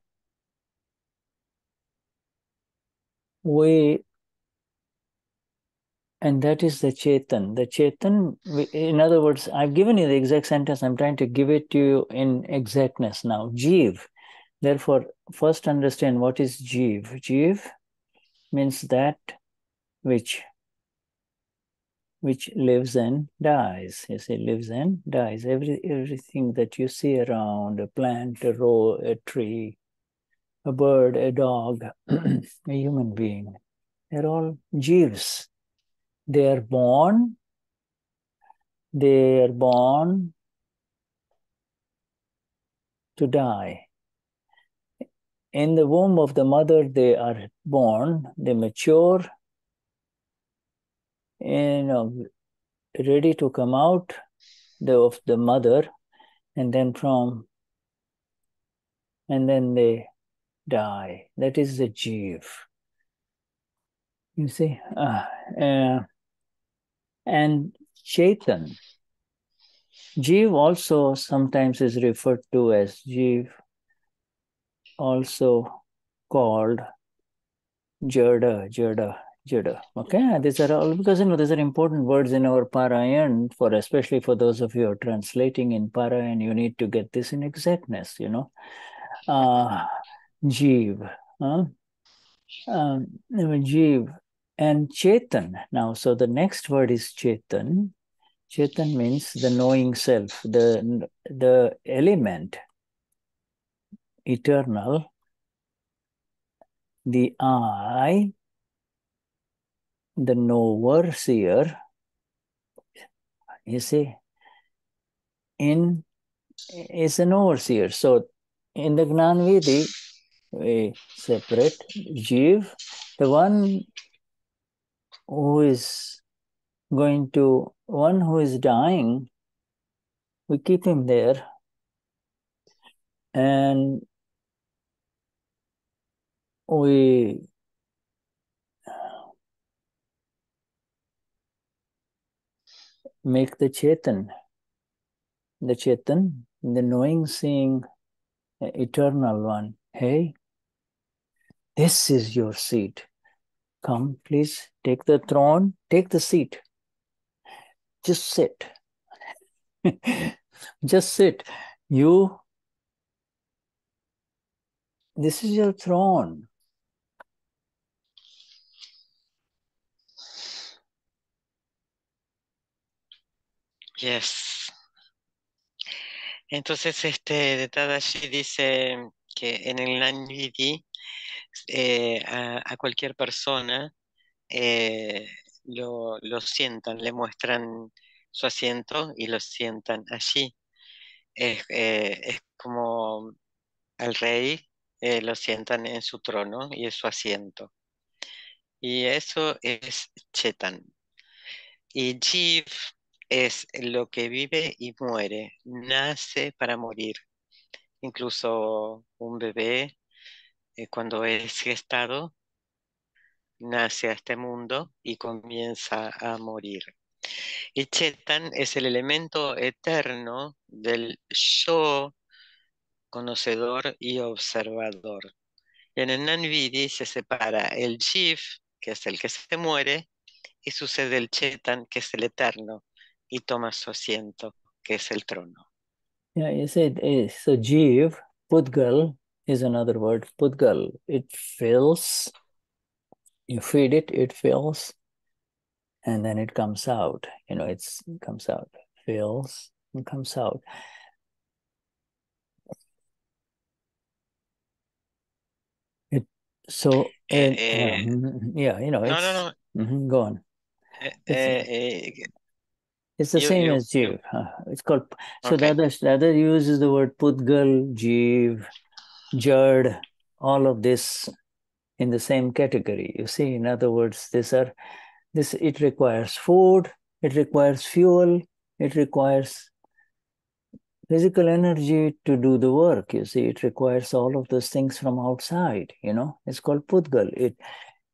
that is the Chetan. The Chetan, in other words, I've given you the exact sentence. I'm trying to give it to you in exactness now. Jeev. Therefore, first understand what is Jeev. Jeev means that which lives and dies. You see, lives and dies. Everything that you see around, a plant, a tree, a bird, a dog, a human being, they're all Jeevs. They are born to die. In the womb of the mother, they are born, they mature, ready to come out of the mother, and then they die. That is the Jeev. You see? And Chetan. Jeev also sometimes is referred to as Jeev, also called Jada. Okay, these are all because these are important words in our Parayan, especially for those of you who are translating in Parayan, you need to get this in exactness, Jeev. Jeev and Chetan. Now, so the next word is Chetan. Chetan means the knowing self, the element, eternal, the I, the knower, seer, you see, is an overseer. So in the Gnan Vidhi, we separate Jiv, the one who is one who is dying, we keep him there, and we make the Chetan, the knowing, seeing, eternal one. Hey, this is your seat. Come, please, take the throne, take the seat. Just sit. Just sit. This is your throne. Yes. Entonces, Dadashri dice que en el Gnani a cualquier persona lo sientan, le muestran su asiento y lo sientan allí. Es como al rey lo sientan en su trono y en su asiento. Y eso es Chetan. Y Jiv es lo que vive y muere, nace para morir. Incluso un bebé, cuando es gestado, nace a este mundo y comienza a morir. Y Chetan es el elemento eterno del yo conocedor y observador. En el Nanvidi se separa el Jiv, que es el que se muere, y sucede el Chetan, que es el eterno, y toma su asiento, que es el trono. Yeah, you said, so Jiv, Pudgal is another word. Pudgal, it fills, you feed it, it fills, and then it comes out. It comes out, fills, and comes out. Yeah, No. Go on. It's the same as Jiv. It's called, so okay. the other uses the word Pudgal, Jiv, Jad, all of this in the same category. You see, in other words, it requires food, it requires fuel, it requires physical energy to do the work. You see, it requires all of those things from outside. It's called Pudgal.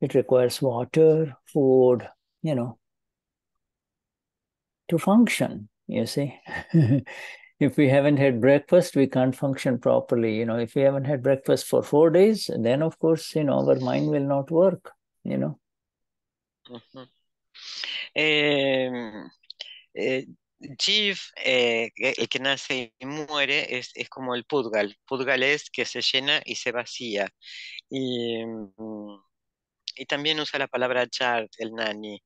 It requires water, food, to function. You see. If we haven't had breakfast, we can't function properly. If we haven't had breakfast for 4 days, then of course, our mind will not work. Jiv, el que nace y muere, es como el Pudgal. Pudgal es que se llena y se vacía. Y también usa la palabra Jad, el Nani,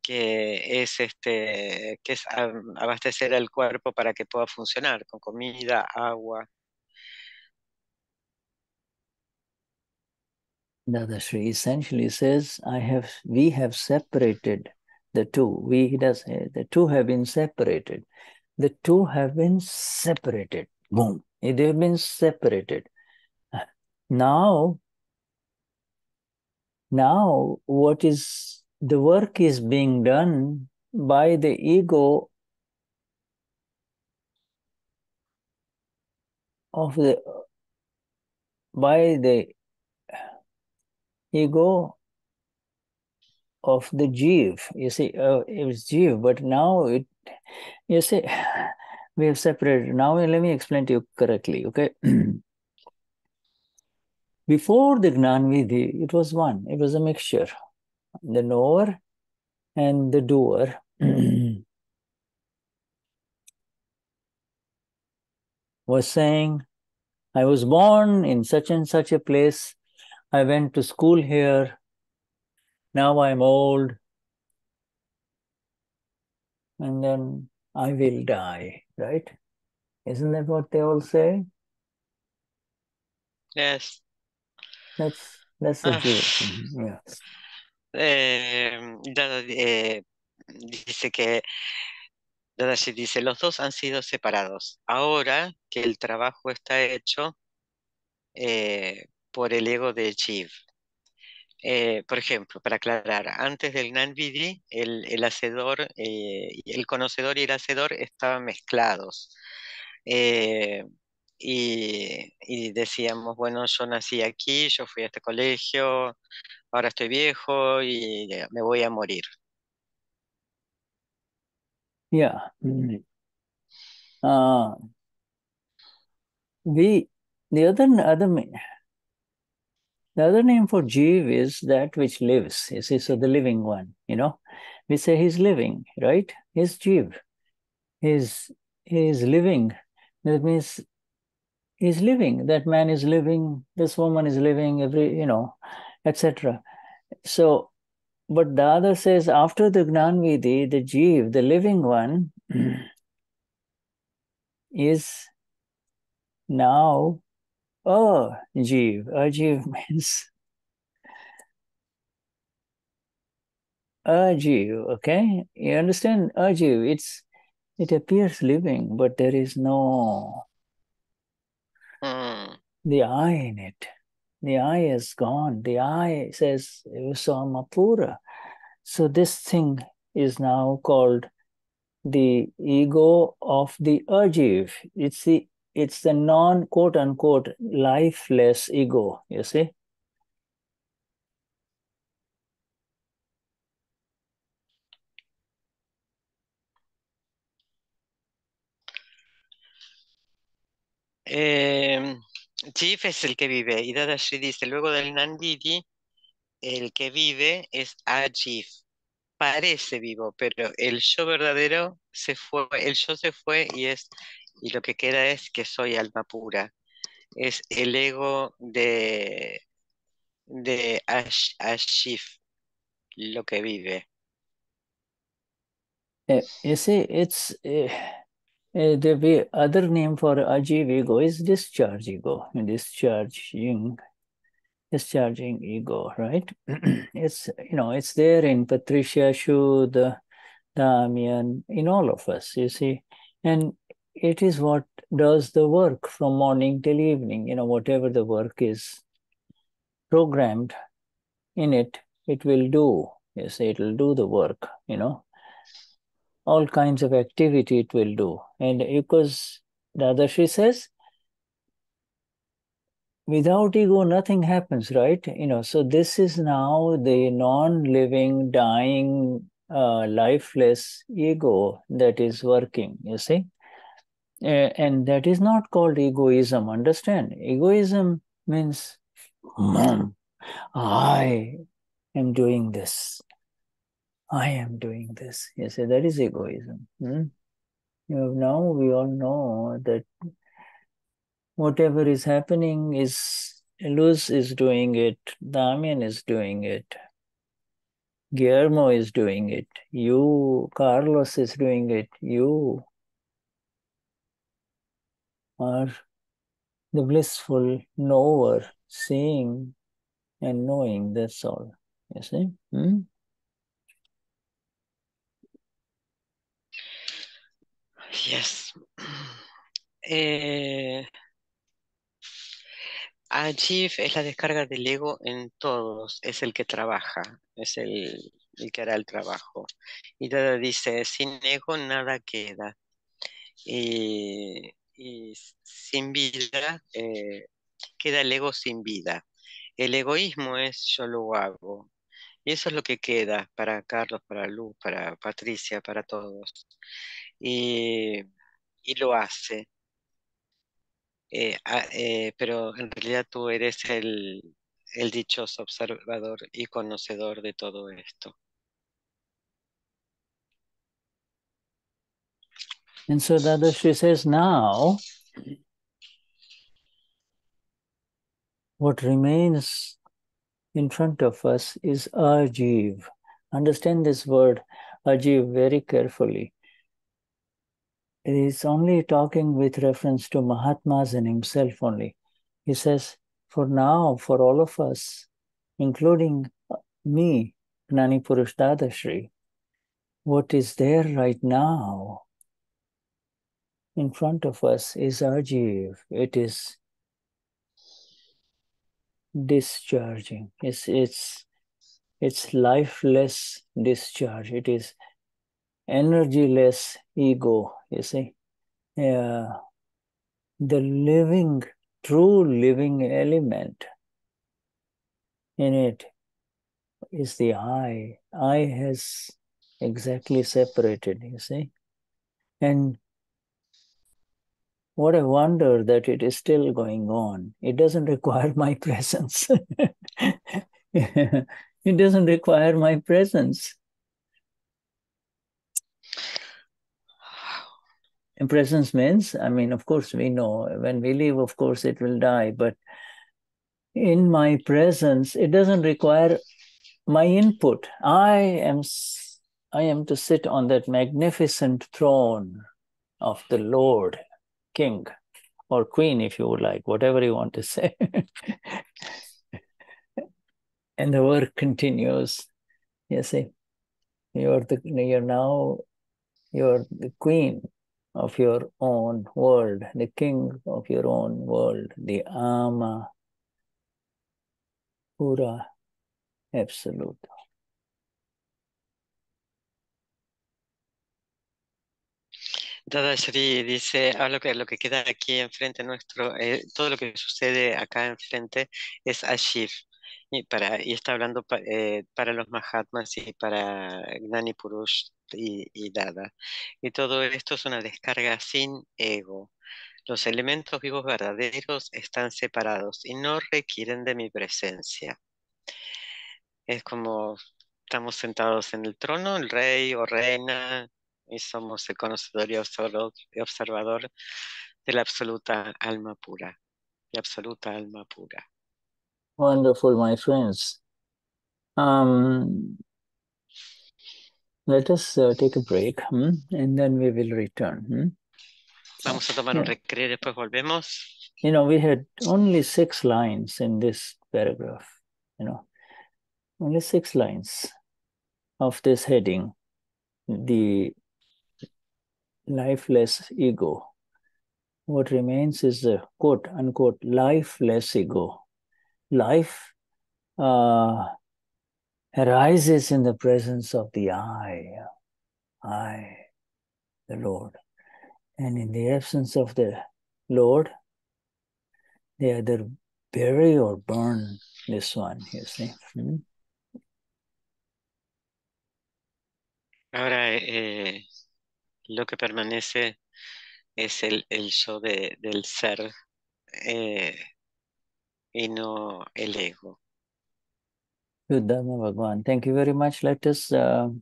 que es abastecer al cuerpo para que pueda funcionar con comida, agua. Dadashri essentially says, we have separated the two. The two have been separated. The two have been separated. Boom. They have been separated. Now, what is the work is being done by the ego by the ego of the Jiv. You see, it was Jiv, but now you see, we have separated. Now let me explain to you correctly, okay? Before the Gnan Vidhi, it was one. It was a mixture. The knower and the doer. Was saying, I was born in such and such a place. I went to school here. Now I'm old. And then I will die, right? Isn't that what they all say? Yes. That's the Jew. Yeah. Dice que Dadashri dice, los dos han sido separados. Ahora que el trabajo está hecho por el ego de Jiv. Por ejemplo, para aclarar, antes del Gnani, el hacedor, el conocedor y el hacedor estaban mezclados. Y decíamos, bueno, yo nací aquí, yo fui a este colegio, ahora estoy viejo y me voy a morir. Yeah. The other name for Jeev is that which lives. You see, so the living one, we say he's living, right? He's Jeev. He's living. That means he's living. That man is living. This woman is living. Etc. So, but the other says after the Gnan Vidhi, the Jeev, the living one, is now a Jeev. A Jeev means a Jeev, okay? You understand? A Jeev, it appears living, but there is no the I in it. The I is gone. The I says Visamapura. So this thing is now called the ego of the Ajiv. It's the non quote unquote lifeless ego, you see? Chief es el que vive, y Dadashri dice, luego del Nandidi, el que vive es Ajif. Parece vivo, pero el yo verdadero se fue, el yo se fue y lo que queda es que soy alma pura. Es el ego de Ajif, lo que vive. You see, it's the other name for Ajiv ego is discharge ego, discharging ego, right? It's there in Patricia, Shuddha, Damian, in all of us, you see. And it is what does the work from morning till evening, whatever the work is programmed in it, it will do. You see, it will do the work, all kinds of activity it will do. And because Dadashri says, without ego, nothing happens, right? So this is now the non-living, dying, lifeless ego that is working, you see? And that is not called egoism, understand? Egoism means, I am doing this. I am doing this. You see, that is egoism. Now we all know that whatever is happening is Luz is doing it, Damian is doing it, Guillermo is doing it, you, Carlos is doing it, you are the blissful knower, seeing and knowing, that's all. You see? Yes. Ajif es la descarga del ego en todos, es el que trabaja, es el que hará el trabajo. Y Dada dice, sin ego nada queda. Y sin vida, queda el ego sin vida. El egoísmo es yo lo hago. Y eso es lo que queda para Carlos, para Luz, para Patricia, para todos. Y lo hace. Pero en realidad tú eres el dichoso observador y conocedor de todo esto. And so Dadashri says, now what remains in front of us is Ajiv. Understand this word, Ajiv, very carefully. It is only talking with reference to Mahatmas and himself only. He says, for now, for all of us, including me, Gnani Purush Dadashri, what is there right now in front of us is Ajiv. It is discharging. It's lifeless discharge. It is energyless ego, you see. The living, true living element in it is the I. I has exactly separated, you see. And what a wonder that it is still going on. It doesn't require my presence. It doesn't require my presence. And presence means, I mean, of course, we know when we leave, of course, it will die. But in my presence, it doesn't require my input. I am to sit on that magnificent throne of the Lord, King, or Queen, if you would like, whatever you want to say. And the work continues. You see, you're the queen of your own world, the king of your own world, the Ama Pura Absolute. Dadashri dice, lo que queda aquí enfrente nuestro, todo lo que sucede acá enfrente es Ashir. Y está hablando para los Mahatmas y para Gnani Purush y Dada. Y todo esto es una descarga sin ego. Los elementos vivos verdaderos están separados y no requieren de mi presencia. Es como estamos sentados en el trono, el rey o reina, y somos el conocedor y observador de la absoluta alma pura. La absoluta alma pura. Wonderful, my friends. Let us take a break, and then we will return. Vamos a tomar un recreo y después volvemos. You know, we had only 6 lines in this paragraph, only 6 lines of this heading, the lifeless ego. What remains is the quote unquote lifeless ego. Life arises in the presence of the I, the Lord. And in the absence of the Lord, they either bury or burn this one, you see. Ahora, lo que permanece es el yo del ser y no el ego. Vishuddhatma Bhagwan. Thank you very much. Let us,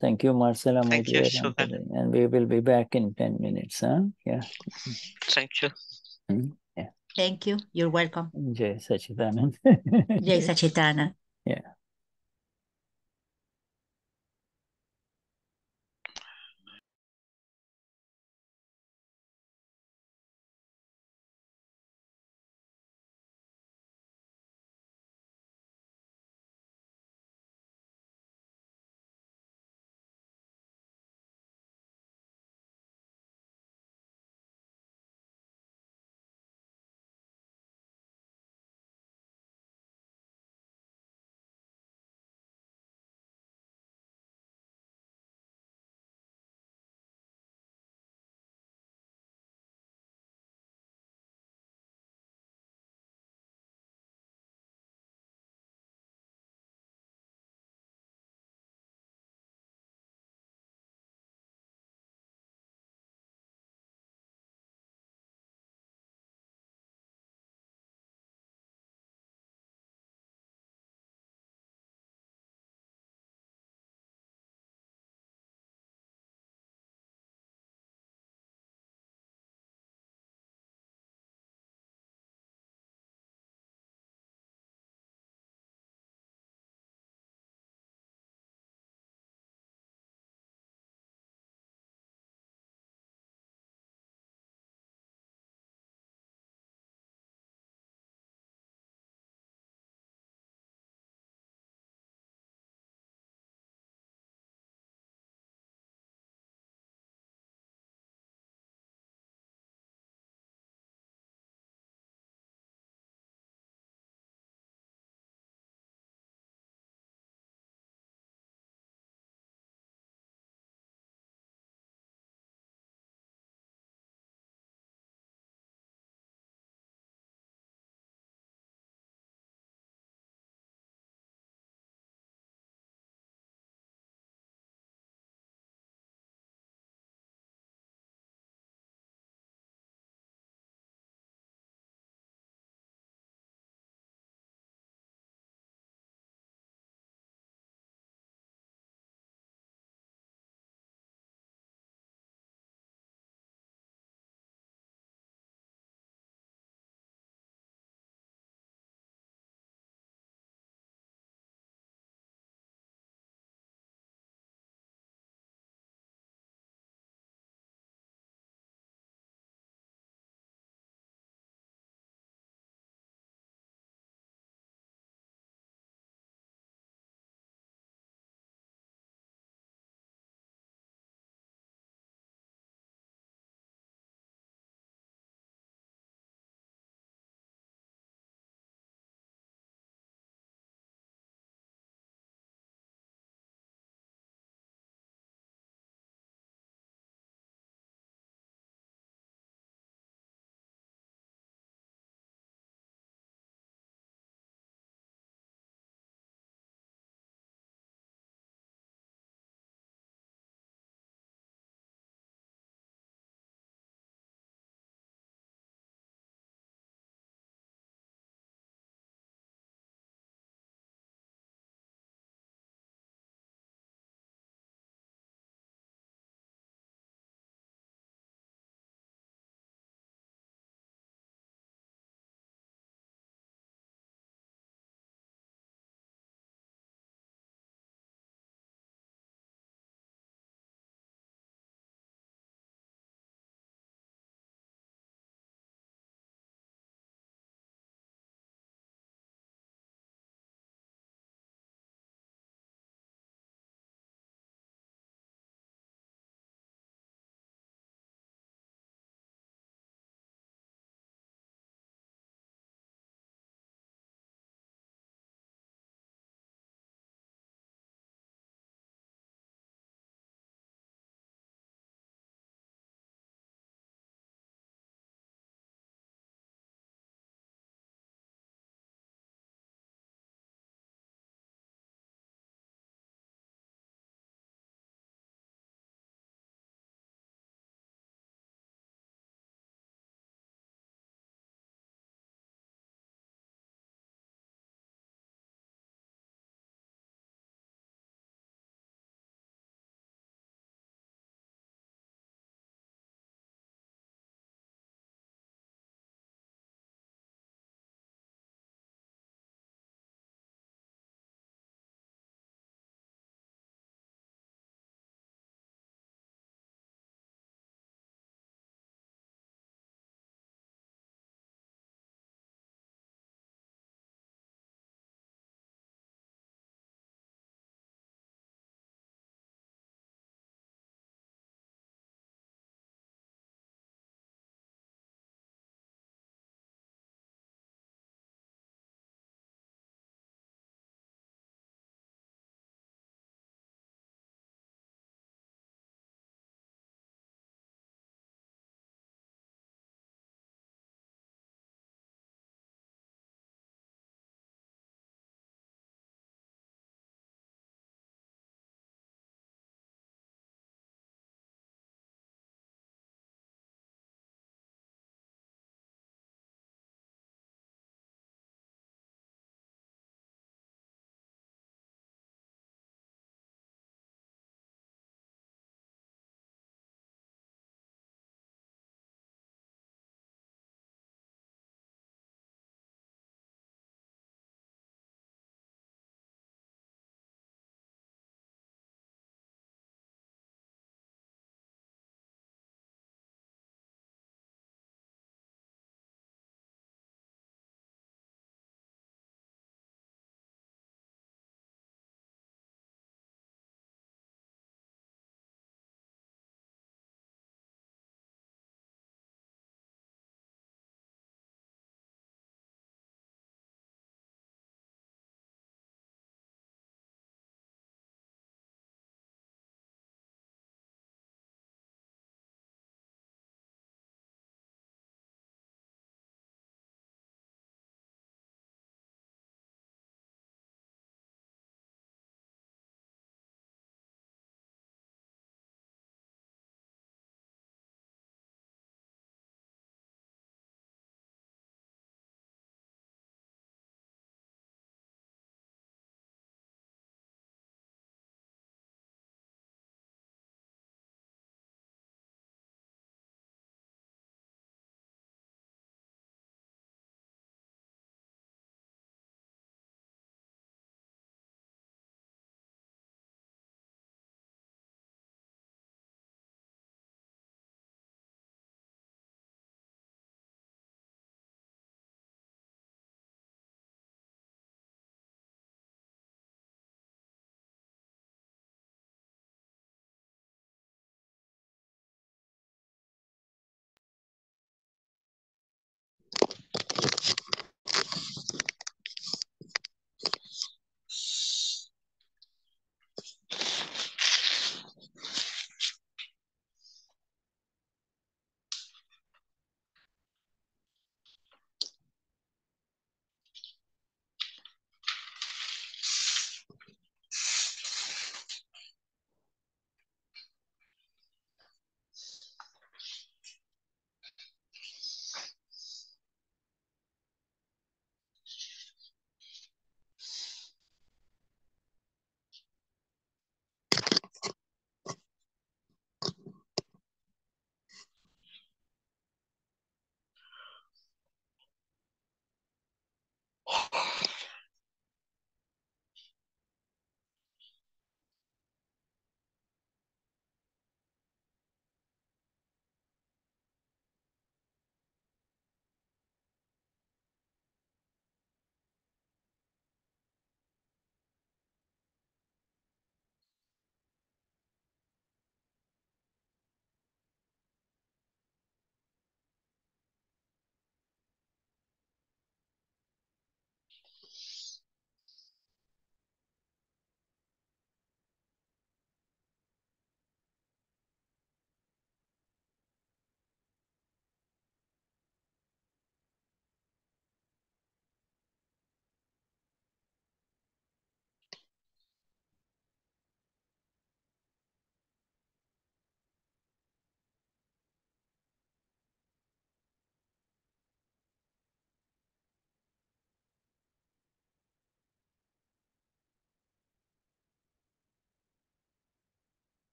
thank you, Marcella, my Thank you, dear. Shuddha. And we will be back in 10 minutes, huh? Yeah. Thank you. Yeah. Thank you. You're welcome. Jai Sachidanand. Jai Sachitana. Yeah.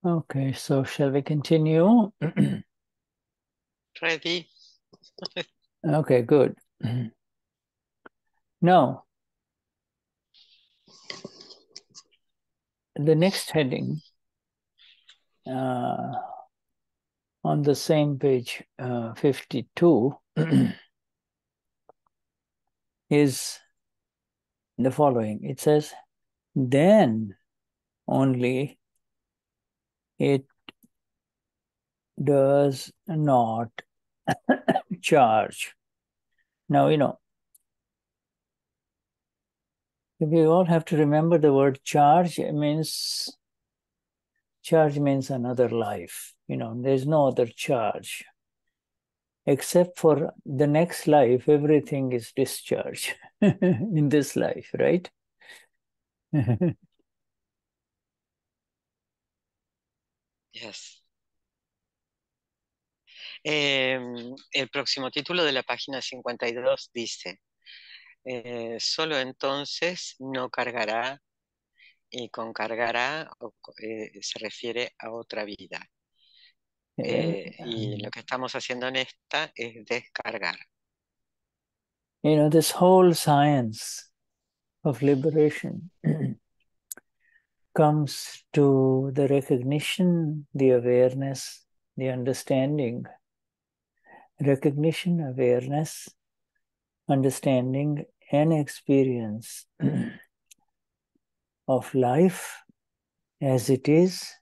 Okay, so shall we continue? Ready? Okay, good. Now, the next heading on the same page 52 is the following. It says, then only it does not charge. Now, we all have to remember the word charge. Charge means another life. There's no other charge. Except for the next life, everything is discharge in this life, right? Yes. El próximo título de la página 52 dice, solo entonces no cargará, y con cargará se refiere a otra vida. Y lo que estamos haciendo en esta es descargar. This whole science of liberation comes to the recognition, the awareness, the understanding. Recognition, awareness, understanding, and experience of life as it is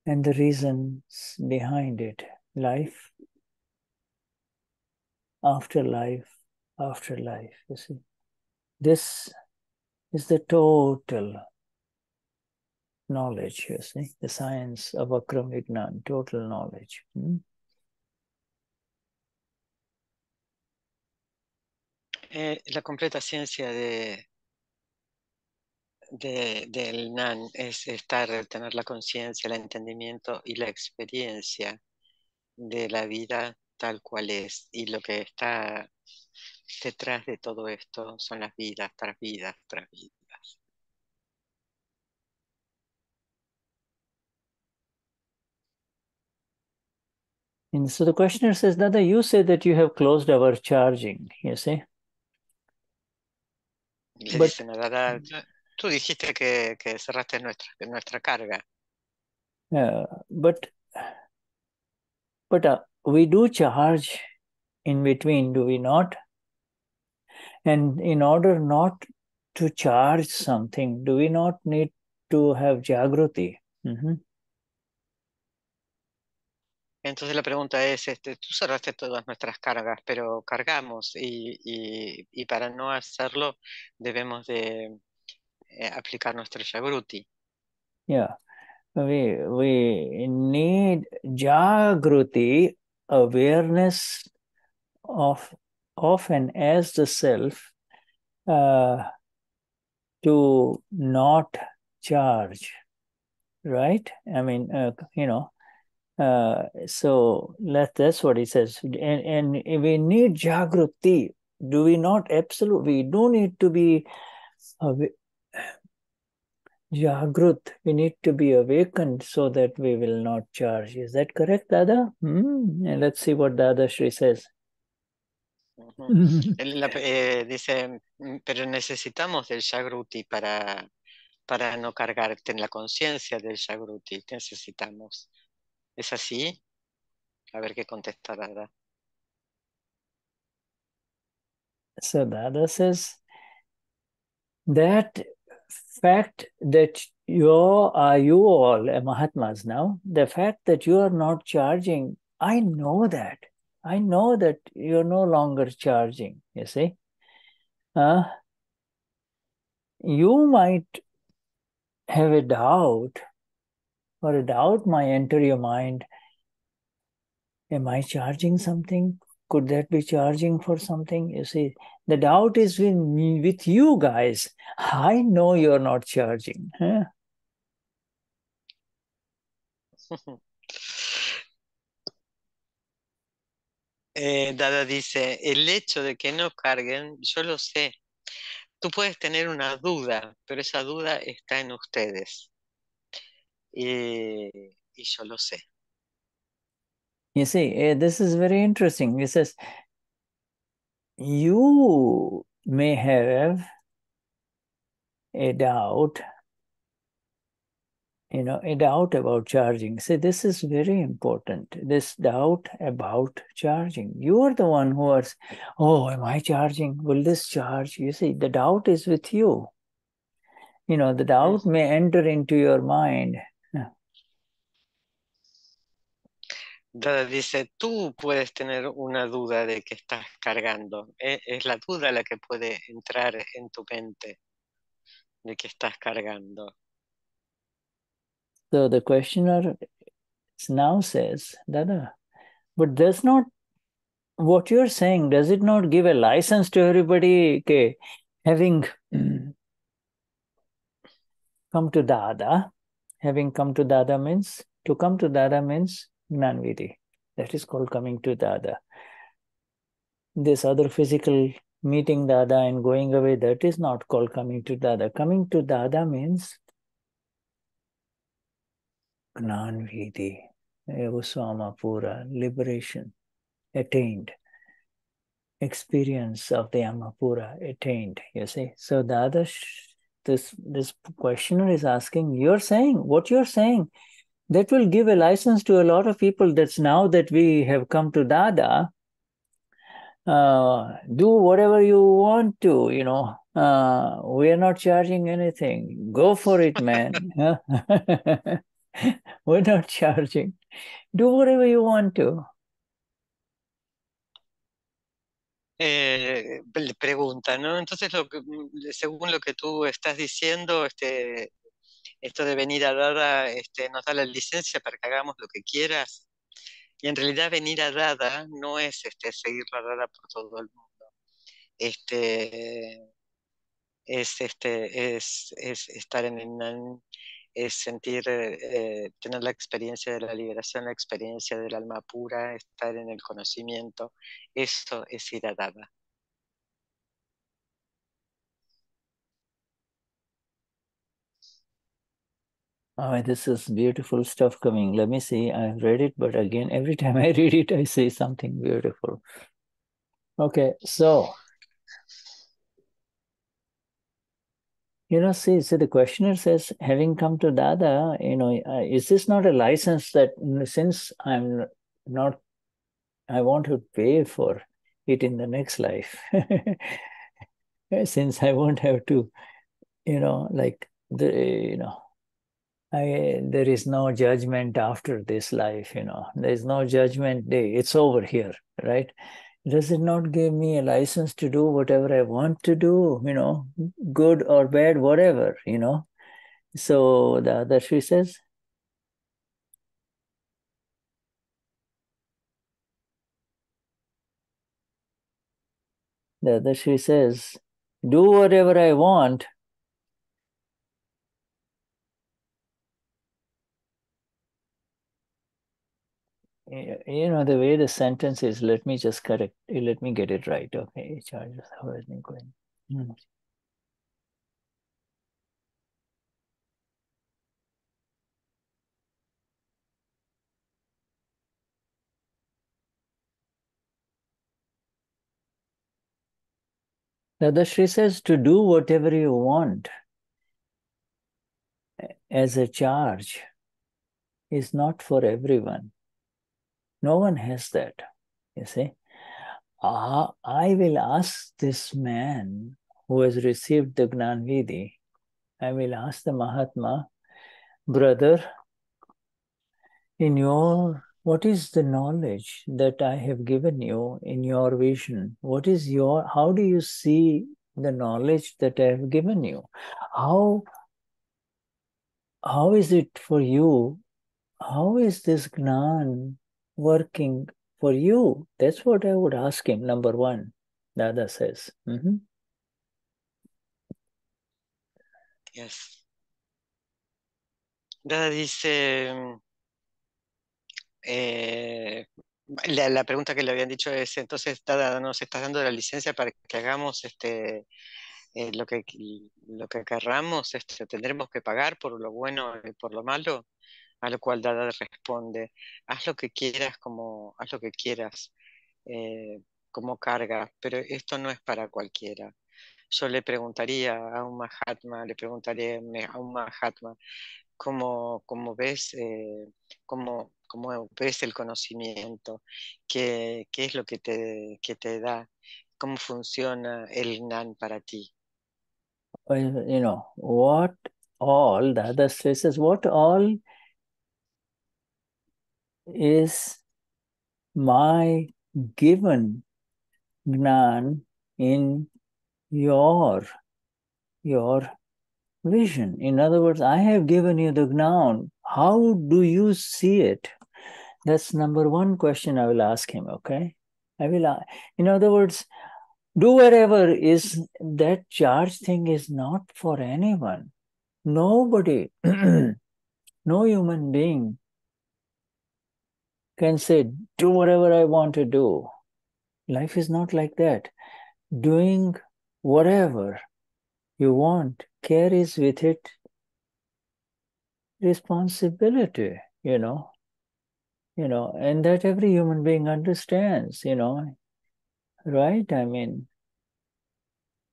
and the reasons behind it. Life, afterlife, afterlife, you see. This is the total knowledge, you see, the science of Akram Vignan, total knowledge. La completa ciencia del Nan es tener la conciencia, el entendimiento y la experiencia de la vida tal cual es. Y lo que está detrás de todo esto son las vidas tras vidas tras vidas. And so the questioner says, Dada, you say that you have closed our charging, you see. Le dicen a Dada, tú dijiste que cerraste nuestra carga. But we do charge in between, do we not? And in order not to charge something, do we not need to have Jagruti? Entonces la pregunta es, tú cerraste todas nuestras cargas, pero cargamos y para no hacerlo debemos de aplicar nuestro Jagruti. Yeah, we need Jagruti, awareness of and as the self, to not charge, right? I mean, so that's what he says. And we need Jagruti. Do we not? Absolutely. We do need to be Jagrut. We need to be awakened so that we will not charge. Is that correct, Dada? And let's see what Dadashri says. Dice, pero necesitamos del Jagruti para no cargarte en la conciencia del Jagruti. Necesitamos. ¿Es así? A ver qué contesta Dada. So Dada says that fact that you all Mahatmas now, the fact that you are not charging, I know that. I know that you're no longer charging, you see. You might have a doubt, or a doubt might enter your mind. Am I charging something? Could that be charging for something? You see, the doubt is with you guys. I know you're not charging. Dada dice, el hecho de que no carguen, yo lo sé. Tú puedes tener una duda, pero esa duda está en ustedes. y yo lo sé. You see, this is very interesting. He says, you may have a doubt, a doubt about charging. See, this is very important. This doubt about charging. You are the one who is, oh, am I charging? Will this charge? You see, the doubt is with you. The doubt may enter into your mind. Dada dice, tú puedes tener una duda de que estás cargando. Es la duda la que puede entrar en tu mente de que estás cargando. So the questioner now says, Dada, but does not, what you're saying, does it not give a license to everybody, okay, having come to Dada? Having come to Dada means, to come to Dada means Gnanvidhi. That is called coming to Dada. This other physical meeting Dada and going away, that is not called coming to Dada. Coming to Dada means Gnanvidhi, Evaswamapura, liberation, attained, experience of the Amapura attained, you see. So Dada, this questioner is asking, you're saying, what you're saying, that will give a license to a lot of people. That's now that we have come to Dada, do whatever you want to, we are not charging anything. Go for it, man. We're not charging. Do whatever you want to. Le pregunta, ¿no? Entonces, según lo que tú estás diciendo, esto de venir a Dada nos da la licencia para que hagamos lo que quieras. Y en realidad venir a Dada no es seguir la Dada por todo el mundo. Es estar es sentir, tener la experiencia de la liberación, la experiencia del alma pura, estar en el conocimiento. Eso es ir a Dada. Oh, this is beautiful stuff coming. Let me see. I've read it, but again, every time I read it, I say something beautiful. Okay, so, see, the questioner says, having come to Dada, is this not a license that since I'm not, I want to pay for it in the next life, since I won't have to, there is no judgment after this life, there is no judgment day. It's over here, right? Does it not give me a license to do whatever I want to do, good or bad, whatever, So the Dadashri says, do whatever I want. The way the sentence is, let me just correct, let me get it right. Okay, charges, how is it going? Dadashri says to do whatever you want as a charge is not for everyone. No one has that, you see. I will ask this man who has received the Gnanvidhi, I will ask the Mahatma, brother, what is the knowledge that I have given you in your vision? How do you see the knowledge that I have given you? How is it for you? How is this Gnan working for you? That's what I would ask him, number one, Dada says. Yes. Dada dice, la pregunta que le habían dicho es, entonces, Dada, ¿nos estás dando la licencia para que hagamos lo que querramos, tendremos que pagar por lo bueno y por lo malo, a lo cual Dada responde, haz lo que quieras haz lo que quieras como carga, pero esto no es para cualquiera. Yo le preguntaría a un Mahatma, a un Mahatma, ¿cómo ves, cómo ves el conocimiento? ¿Qué es lo que te da? ¿Cómo funciona el Gnan para ti? Well, what all, the other says, what all is my given Gnan in your vision. In other words, I have given you the Gnan. How do you see it? That's number one question I will ask him, okay? In other words, do whatever is that charge thing is not for anyone. Nobody, no human being can say, do whatever I want to do. Life is not like that. Doing whatever you want carries with it responsibility, and that every human being understands, right? I mean,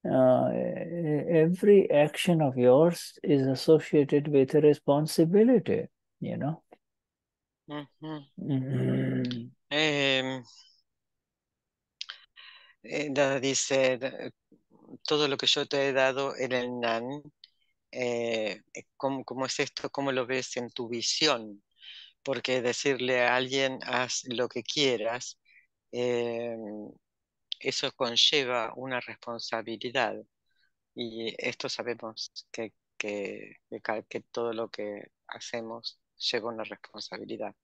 every action of yours is associated with a responsibility, Dada dice, todo lo que yo te he dado en el Nan, ¿cómo es esto? ¿Cómo lo ves en tu visión? Porque decirle a alguien, haz lo que quieras, eso conlleva una responsabilidad. Y esto sabemos que todo lo que hacemos lleva una responsabilidad.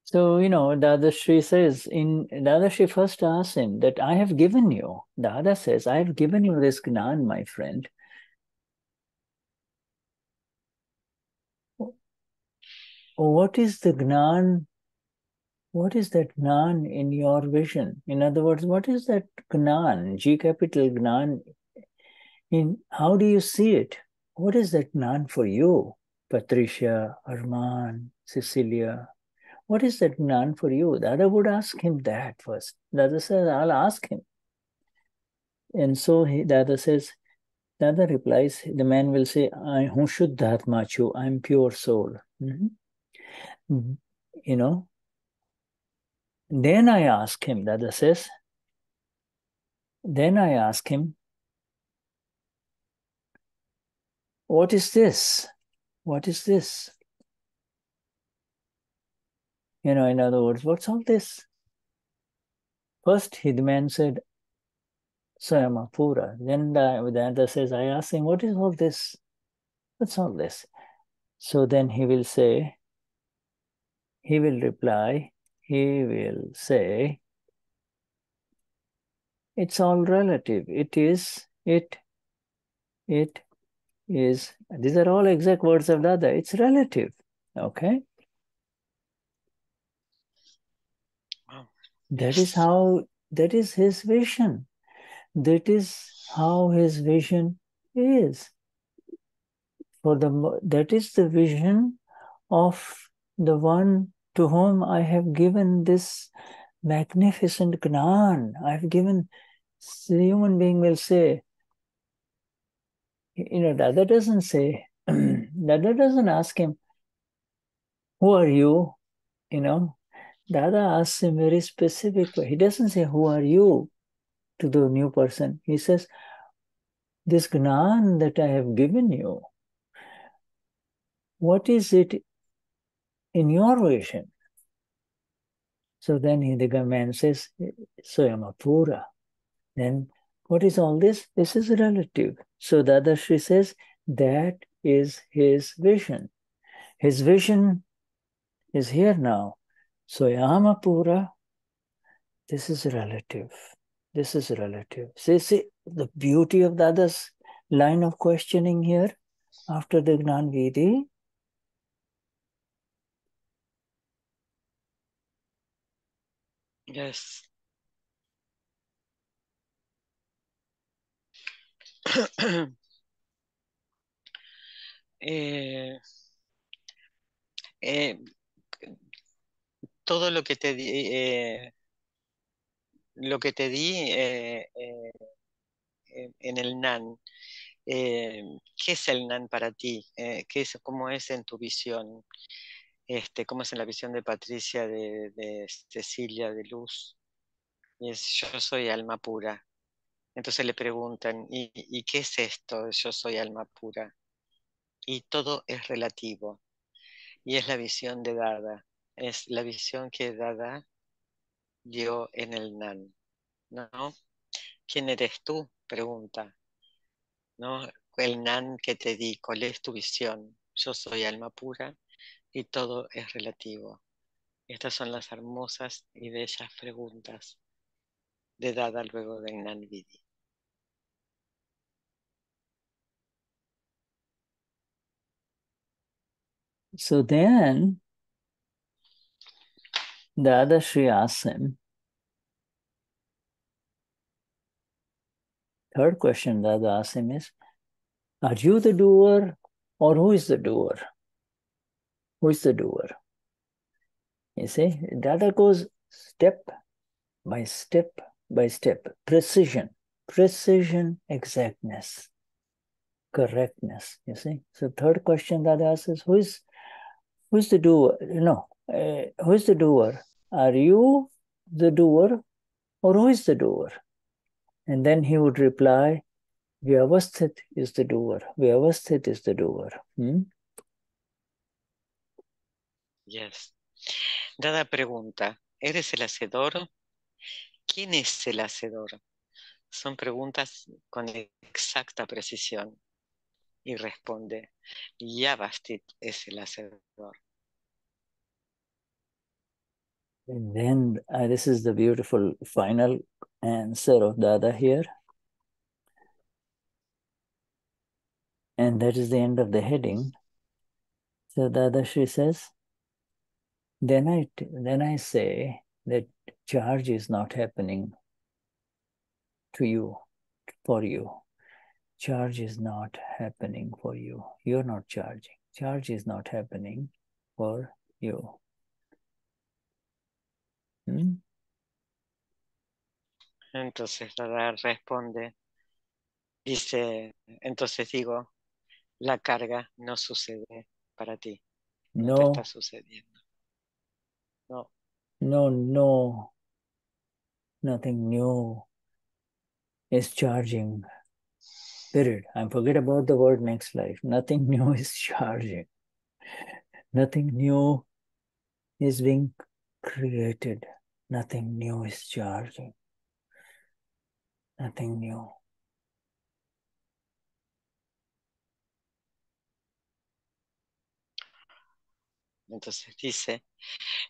So, Dadashri says, Dadashri first asks him that I have given you. Dada says, I have given you this Gnan, my friend. What is the Gnan? What is that Gnan in your vision? In other words, what is that Gnan, G capital Gnan? How do you see it? What is that Gnan for you, Patricia, Arman, Cecilia? What is that Gnan for you? Dada would ask him that first. Dada says, I'll ask him. And so Dada says, Dada replies, the man will say, I'm Vishuddhatma chu, I'm pure soul. Then I ask him, Dada says, then I ask him, what is this? What is this? In other words, what's all this? First, the man said, Sayamapura. Then Vedanta says, I asked him, what is all this? What's all this? So then he will reply, he will say, it's all relative. It is, these are all exact words of Dada. It's relative, okay? Wow. That is his vision. That is how his vision is. That is the vision of the one to whom I have given this magnificent Gnan. I've given, the human being will say, Dada doesn't say, Dada doesn't ask him, who are you? Dada asks him very specific. He doesn't say, who are you? To the new person. He says, this Gnan that I have given you, what is it in your vision? So then the man says, Soyamapura. Then what is all this? This is relative. So Dadashri says, that is his vision. His vision is here now. Soyamapura, this is relative. This is relative. See the beauty of Dada's line of questioning here after the Gnan Vidi. Yes. Eh, eh, todo lo que te di, en el NAN, ¿qué es el NAN para ti? ¿Cómo es en tu visión? ¿Cómo es en la visión de Patricia, de Cecilia, de Luz? Yo soy alma pura. Entonces le preguntan, ¿y qué es esto? Yo soy alma pura. Y todo es relativo. Y es la visión de Dada. Es la visión que Dada dio en el Nan, ¿no? ¿Quién eres tú? Pregunta, ¿no? El Nan que te di, ¿cuál es tu visión? Yo soy alma pura y todo es relativo. Estas son las hermosas y bellas preguntas de Dada luego del Nan Vidi. So then, Dadashri asks him, third question Dada asks him is, are you the doer or who is the doer? Who is the doer? You see, Dada goes step by step by step. Precision, exactness, correctness. You see. So third question Dada asks is, who's the doer? No, who is the doer? Are you the doer or who is the doer? And then he would reply, Vyavasthit is the doer. Vyavasthit is the doer. Yes. Dada pregunta, ¿eres el hacedor? ¿Quién es el hacedor? Son preguntas con exacta precisión. Y responde, Yavastit es el hacedor. And then this is the beautiful final answer of Dada here. And that is the end of the heading. So Dadashri says, then I say that charge is not happening to you, for you. Charge is not happening for you. You're not charging. Charge is not happening for you. Entonces Dada responde, dice, entonces digo, la carga no sucede para ti. No te está sucediendo. No. No. Nothing new is charging. Period. And forget about the word next life. Nothing new is charging. Nothing new is being created. Nothing new is charging. Nothing new. Entonces dice,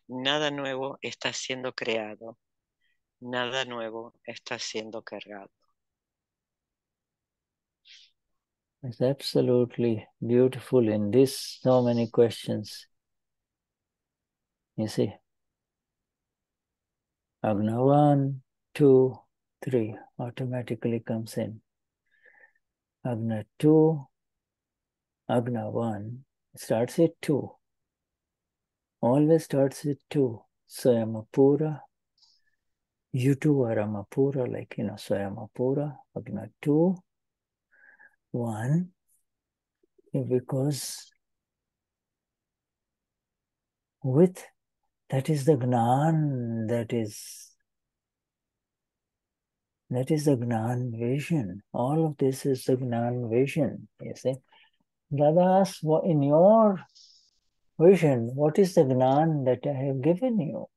nada nuevo está siendo creado, nada nuevo está siendo cargado. It's absolutely beautiful in this, so many questions. You see, Agna 1, 2, 3 automatically comes in. Agna 2, Agna 1 starts at 2. Always starts with 2. Swayamapura. You two are Amapura, like, Swayamapura. Agna 2, 1. Because with that is the Gnan, that is the Gnan vision. All of this is the Gnan vision, you see. Dada asks, in your vision, what is the Gnan that I have given you?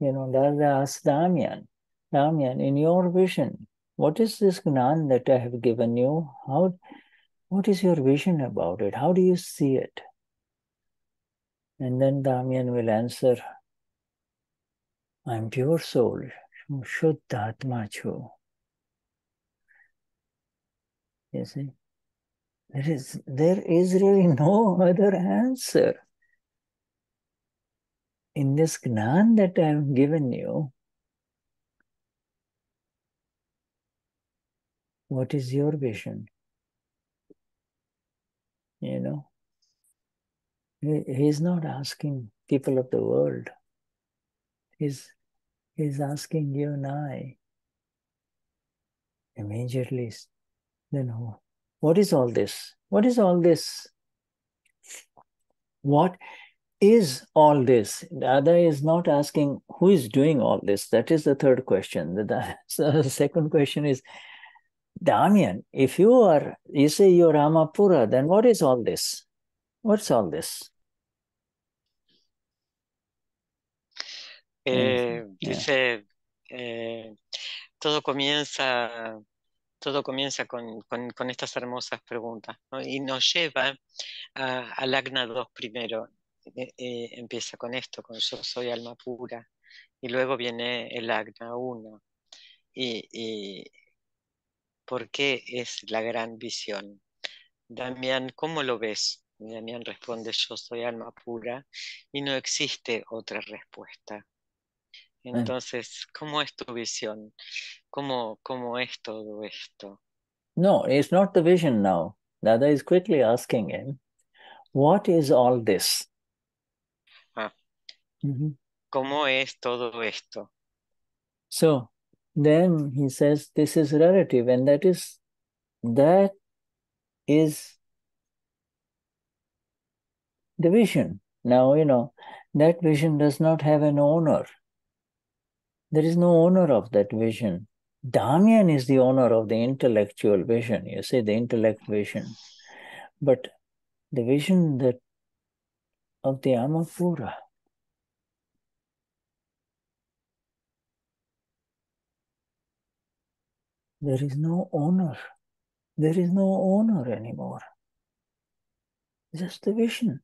Dada asks Damian, in your vision, what is this Gnan that I have given you? What is your vision about it? How do you see it? And then Damian will answer, I'm pure soul, Vishuddhatma chu. You see, there is really no other answer. In this Gnan that I have given you, What is your vision? You know, he's not asking people of the world. He's asking you and I. Immediately, what is all this? What is all this? What is all this? The other is not asking who is doing all this. That is the third question. The second question is, Damian, if you say you're Ramapura, then what is all this? What's all this? Dice, todo comienza con estas hermosas preguntas, ¿no? Y nos lleva al Agna 2 primero. Empieza con esto, con yo soy alma pura, y luego viene el Agna 1. Y ¿por qué es la gran visión? Damián, ¿cómo lo ves? Y Damián responde, yo soy alma pura, y no existe otra respuesta. Entonces, ¿cómo es tu visión? ¿Cómo es todo esto? No, it's not the vision now. Dada is quickly asking him, what is all this? ¿Cómo es todo esto? So then he says, this is relative, and that is the vision. Now, that vision does not have an owner. There is no owner of that vision. Damian is the owner of the intellectual vision, you see, the intellect vision. But the vision of the Amapura, there is no owner. There is no owner anymore. Just the vision.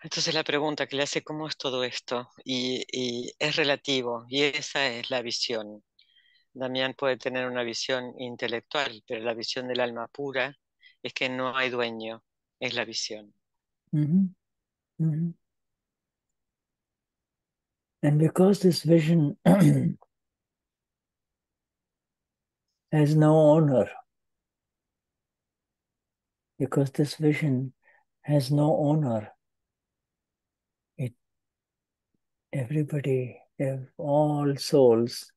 Entonces la pregunta que le hace, ¿cómo es todo esto? Y es relativo, y esa es la visión. Damián puede tener una visión intelectual, pero la visión del alma pura es que no hay dueño, es la visión. And because this vision has no owner, because this vision has no owner, everybody, all souls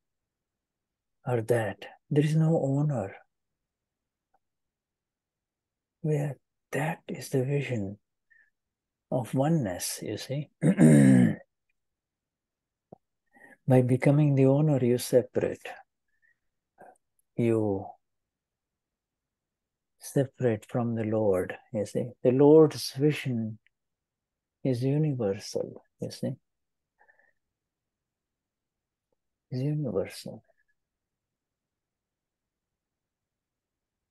are that. There is no owner. That is the vision of oneness, you see. By becoming the owner, you separate. You separate from the Lord, you see. The Lord's vision is universal, you see. Is universal.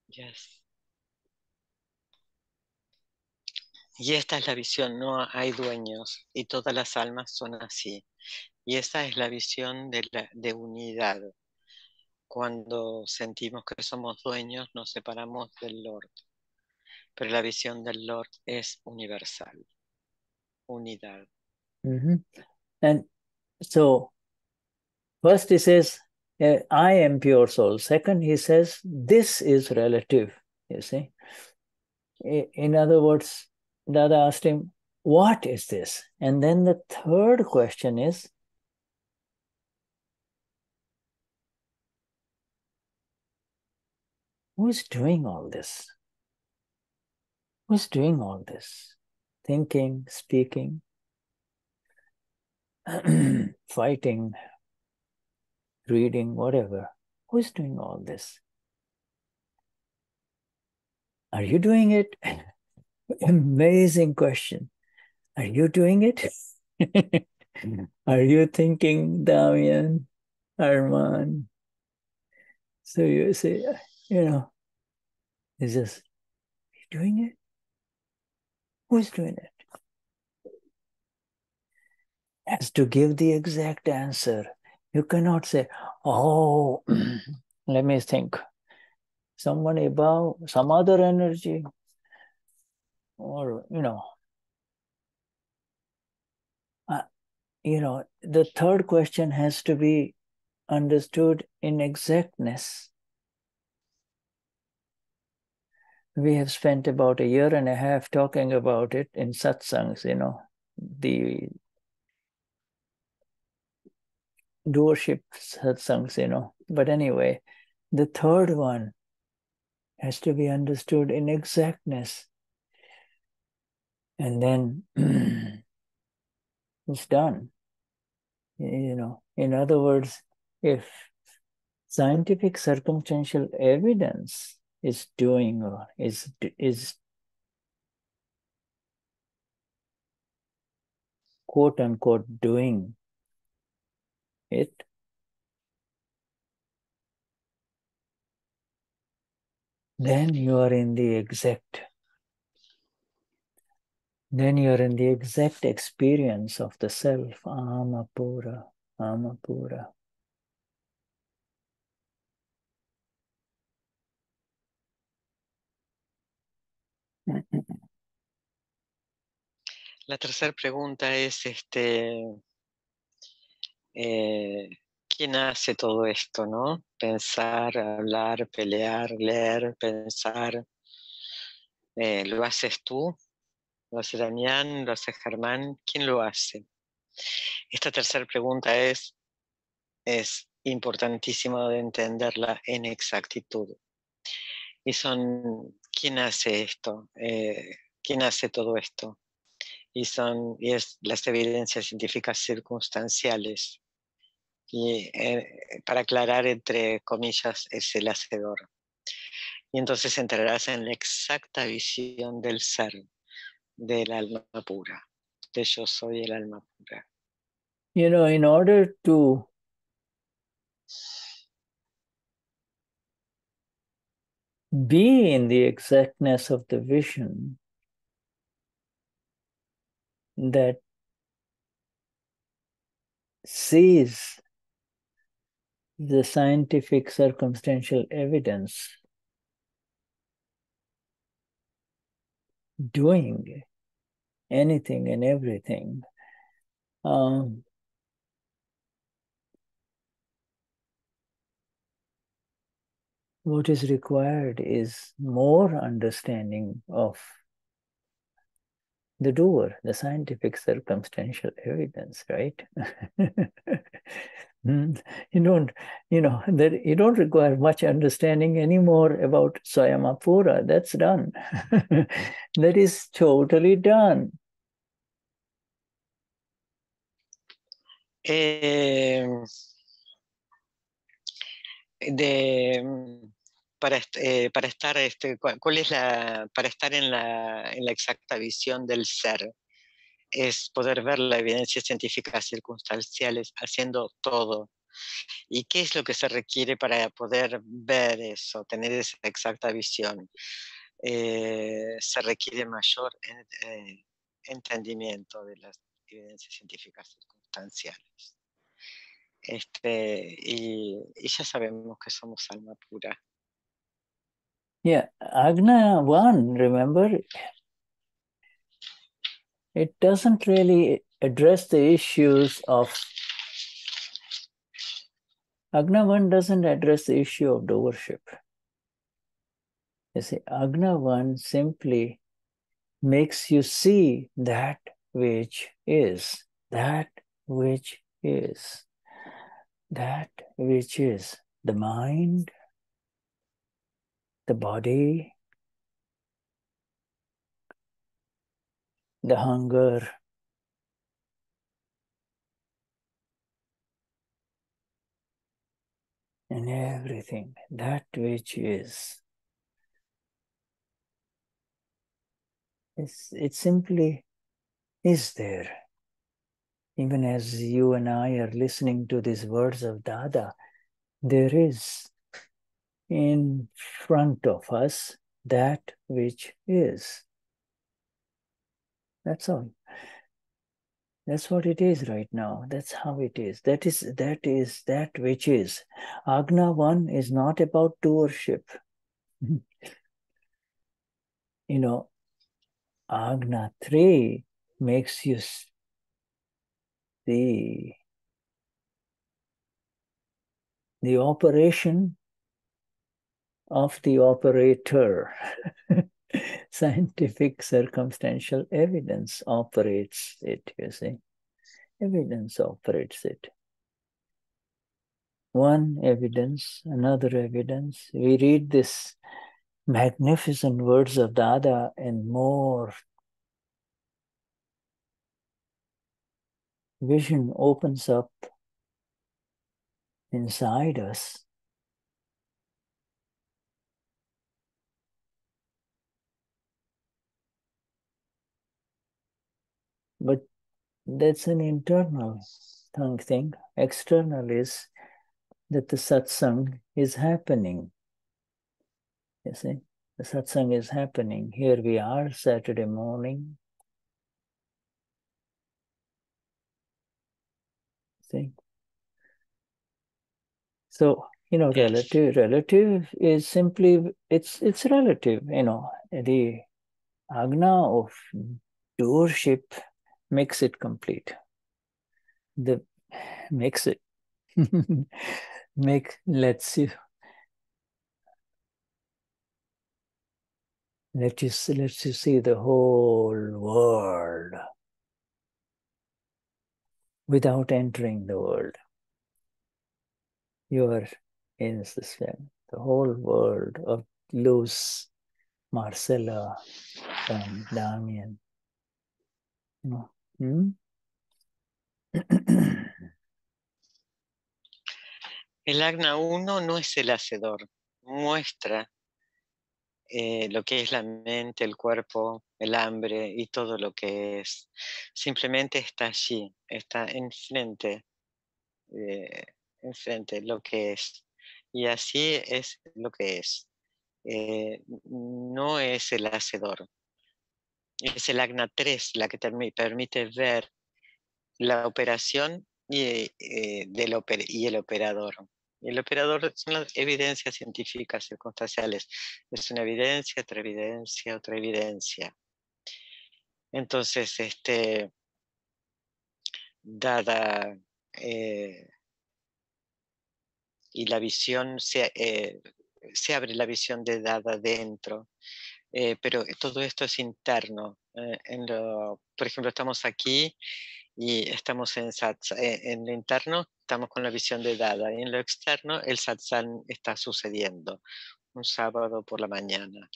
Yes. Y esta es la visión, no hay dueños, y todas las almas son así. Y esa es la visión de unidad. Cuando sentimos que somos dueños, nos separamos del Lord. Pero la visión del Lord es universal. Unidad. And so, first he says, I am pure soul. Second, he says, this is relative, you see. In other words, Dada asked him, what is this? And then the third question is, who is doing all this? Who is doing all this? Thinking, speaking, fighting, reading, whatever. Who is doing all this? Are you doing it? Amazing question. Are you doing it? Are you thinking, Damian, Arman? So you say, it's just, are you doing it? Who's doing it? Has to give the exact answer. You cannot say, oh, let me think. Someone above, some other energy, or, the third question has to be understood in exactness. We have spent about a year and a half talking about it in satsangs, the doership satsangs, But anyway, the third one has to be understood in exactness. And then it's done. In other words, if scientific circumstantial evidence is doing or is quote unquote doing it, then you are in the exact experience of the self. Amapura, Amapura. La tercera pregunta es, ¿quién hace todo esto, no? Pensar, hablar, pelear, leer, pensar. ¿Lo haces tú? ¿Lo hace Damián? ¿Lo hace Germán? ¿Quién lo hace? Esta tercera pregunta es importantísimo de entenderla en exactitud. Y ¿quién hace esto? ¿Quién hace todo esto? Y es las evidencias científicas circunstanciales. Y para aclarar, entre comillas, es el hacedor. Y entonces entrarás en la exacta visión del ser, del alma pura, de yo soy el alma pura. In order to be in the exactness of the vision that sees the scientific circumstantial evidence doing anything and everything, what is required is more understanding of the doer, the scientific circumstantial evidence, right? You don't require much understanding anymore about Swayamapura. That's done. That is totally done. Para estar ¿cuál es para estar en la exacta visión del ser? Es poder ver la evidencia científica circunstanciales haciendo todo. ¿Y qué es lo que se requiere para poder ver eso, tener esa exacta visión? Se requiere mayor entendimiento de las evidencias científicas circunstanciales. Y ya sabemos que somos alma pura. Yeah, Agna 1, remember, it doesn't really address the issues of Agna 1 doesn't address the issue of doership. You see, Agna 1 simply makes you see that which is, that which is, that which is the mind, the body, the hunger, and everything, that which is. It simply is there. Even as you and I are listening to these words of Dada, there is in front of us that which is. That's all. That's what it is right now. That's how it is. That is that which is. Agna 1 is not about doership. Agna 3 makes you the operation of the operator. Scientific circumstantial evidence operates it, you see. Evidence operates it. One evidence, another evidence. We read this magnificent words of Dada and more vision opens up inside us. But that's an internal thing. External is that the satsang is happening. You see, the satsang is happening. Here we are, Saturday morning. See? So, relative is simply, it's relative, the agna of doership makes it complete. Makes it, lets you see the whole world without entering the world. You are in the system. The whole world of Luz, Marcella, and Damien. El Agna 1 no es el hacedor, muestra lo que es la mente, el cuerpo, el hambre y todo lo que es. Simplemente está allí, está enfrente lo que es. Y así es lo que es. No es el hacedor. Es el Agna 3 la que permite ver la operación y el operador. El operador son las evidencias científicas circunstanciales. Es una evidencia, otra evidencia, otra evidencia. Entonces, dada y la visión, se abre la visión de Dada dentro, pero todo esto es interno. Por ejemplo, estamos aquí y estamos en lo interno, estamos con la visión de Dada, y en lo externo el satsang está sucediendo un sábado por la mañana.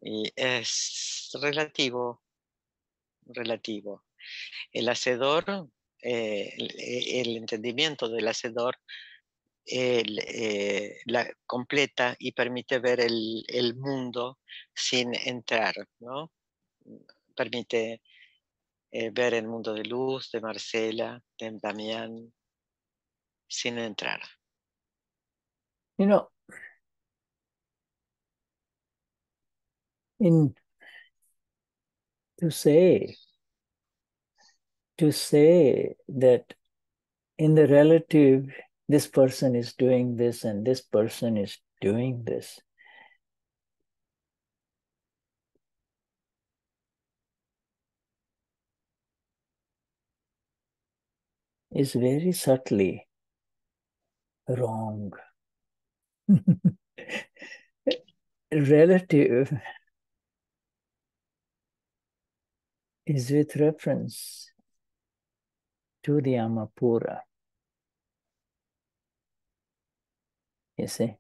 Y es relativo. El hacedor, el entendimiento del hacedor la completa y permite ver el mundo sin entrar, ¿no? Permite ver el mundo de Luz, de Marcela, de Damián, sin entrar. To say that in the relative, this person is doing this and this person is doing this, is very subtly wrong. Relative is with reference to the Amapura. You see,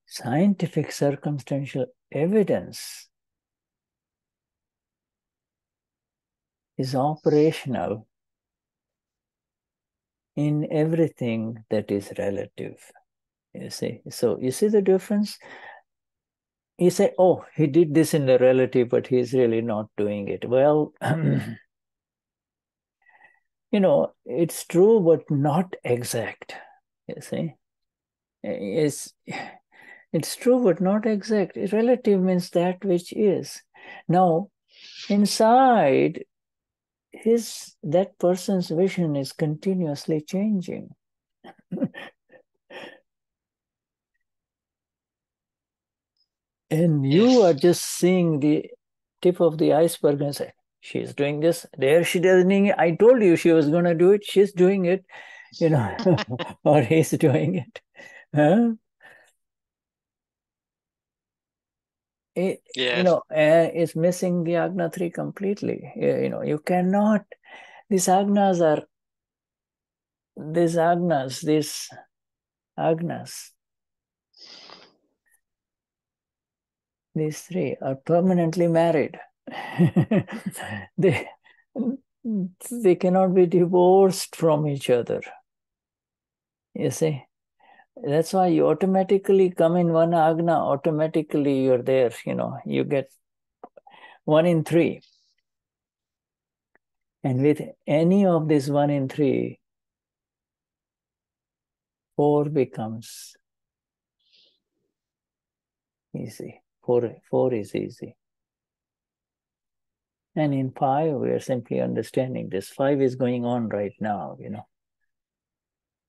scientific circumstantial evidence is operational in everything that is relative. You see, so you see the difference? You say, oh, he did this in the relative, but he's really not doing it. Well, it's true, but not exact. You see, it's true, but not exact. Relative means that which is. Now, inside, that person's vision is continuously changing. And you are just seeing the tip of the iceberg and say, she's doing this. There she doing it. I told you she was going to do it. She's doing it, or he's doing it. Huh? Yes. It's missing the Agna 3 completely. You cannot, these agnas, these three are permanently married. they cannot be divorced from each other. You see? That's why you automatically come in one agna, automatically you're there, you get 1 in 3. And with any of this 1 in 3, 4 becomes easy. 4 is easy. And in 5, we are simply understanding this. 5 is going on right now,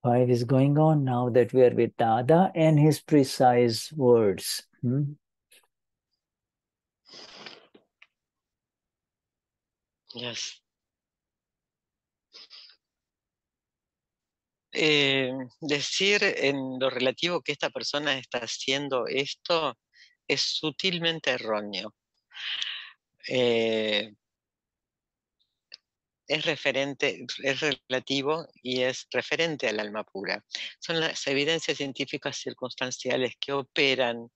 5 is going on now that we are with Dada and his precise words. Yes. Decir en lo relativo que esta persona está haciendo esto es sutilmente erróneo. Es relativo y es referente al alma pura. Son las evidencias científicas circunstanciales que operan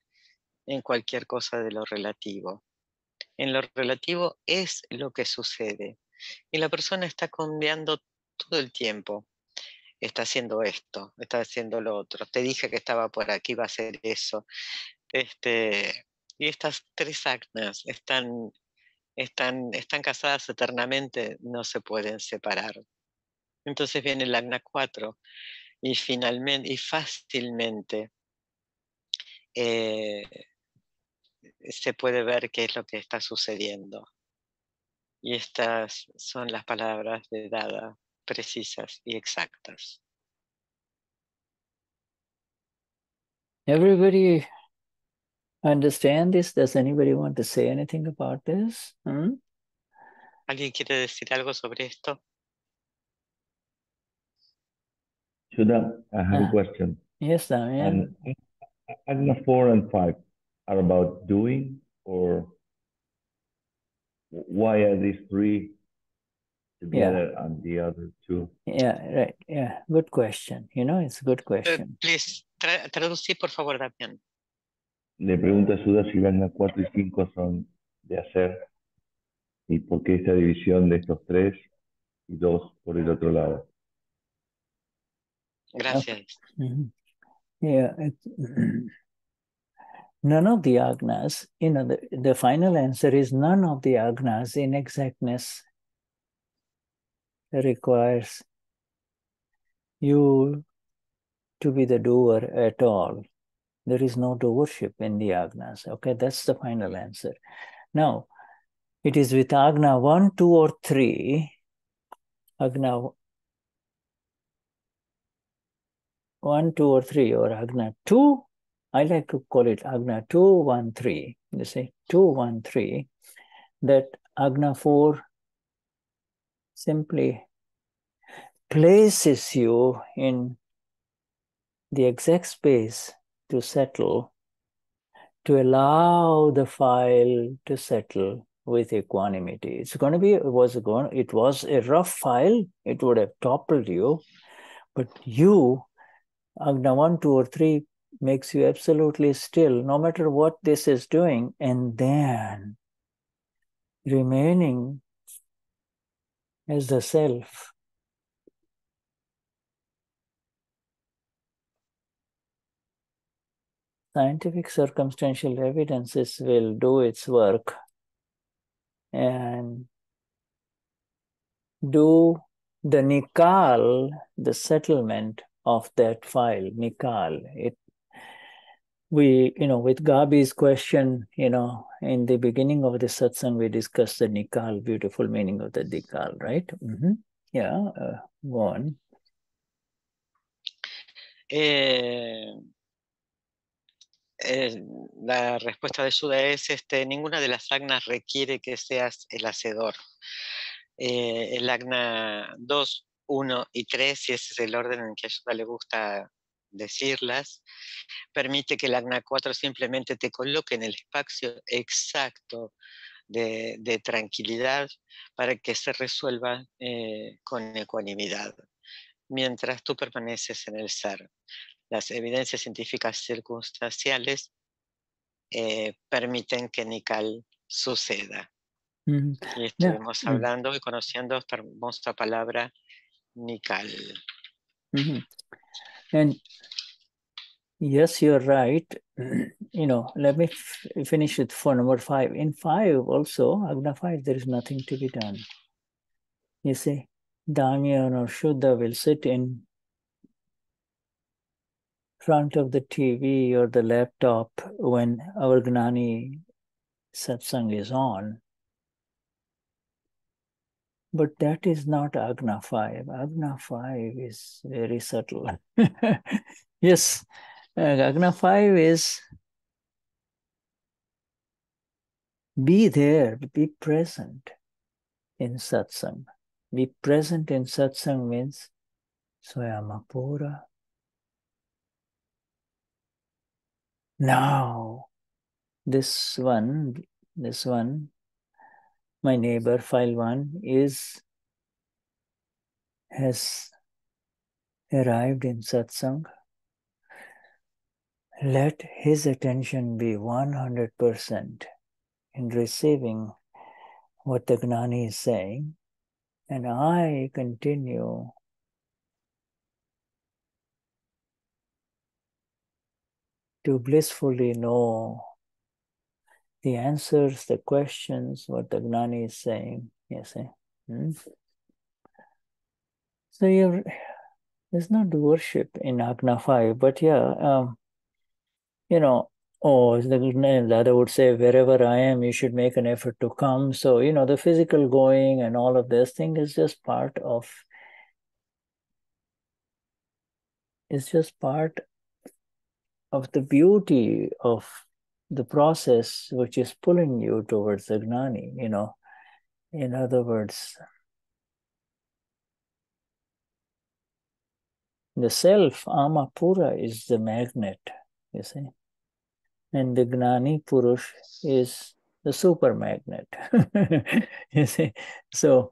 en cualquier cosa de lo relativo. En lo relativo es lo que sucede. Y la persona está cambiando todo el tiempo. Está haciendo esto, está haciendo lo otro. Te dije que estaba por aquí, va a hacer eso. Y estas 3 agnas están casadas eternamente, no se pueden separar. Entonces viene el agna 4 y finalmente y fácilmente se puede ver qué es lo que está sucediendo. Y estas son las palabras de Dada, precisas y exactas. Everybody understand this? Does anybody want to say anything about this? ¿Alguien quiere decir algo sobre esto? Shuddha, I have a question. Yes, Damian. Agna 4 and 5 are about doing, or why are these 3 together and the other 2? Yeah, right. Yeah, good question. It's a good question. Please, traducí por favor, Damián. Le pregunto a Shuddha si Agna 4 y 5 son de hacer y por qué esta división de estos 3 y 2 por el otro lado. Gracias. Yeah, none of the agnas, the final answer is none of the agnas in exactness requires you to be the doer at all. There is no doership in the agnas. Okay, that's the final answer. Now, it is with agna 1, 2, or 3, agna 1, 2, or 3, or agna 2, I like to call it agna 2, 1, 3. You see, 2, 1, 3, that agna 4 simply places you in the exact space to settle, to allow the file to settle with equanimity. It's going to be, it was a rough file, it would have toppled you, but you, Agna 1, 2, or 3 makes you absolutely still, no matter what this is doing, and then remaining as the self. Scientific circumstantial evidences will do its work and do the nikal, the settlement of that file, nikal. With Gabi's question, in the beginning of the satsang, we discussed the nikal, beautiful meaning of the nikal, right? Yeah, go on. La respuesta de Shuddha es, ninguna de las agnas requiere que seas el hacedor. El agna 2, 1 y 3, si ese es el orden en que a Shuddha le gusta decirlas, permite que el agna 4 simplemente te coloque en el espacio exacto de tranquilidad para que se resuelva con ecuanimidad, mientras tú permaneces en el ser. Las evidencias científicas circunstanciales permiten que Nikal suceda. Mhm. Y Yeah. estuvimos hablando y conociendo esta hermosa palabra Nikal. Mhm. And yes, you're right. Let me finish with for number 5. In 5 also, Agna 5, there is nothing to be done. You see, Damyan or Shuddha will sit in front of the TV or the laptop when our Gnani satsang is on. But that is not Agna 5. Agna 5 is very subtle. Yes, Agna 5 is be there, be present in satsang. Be present in satsang means Swayamapura. Now, this one, my neighbor, file 1, has arrived in satsang. Let his attention be 100% in receiving what the Gnani is saying, and I continue to blissfully know the answers, the questions, what the Gnani is saying. Yes, So there's no worship in Agna 5, but yeah, the other would say, wherever I am, you should make an effort to come. So, the physical going and all of this thing is just part of the beauty of the process which is pulling you towards the Gnani, In other words, the self, Amapura, is the magnet, you see. And the Gnani Purush is the super magnet, you see. So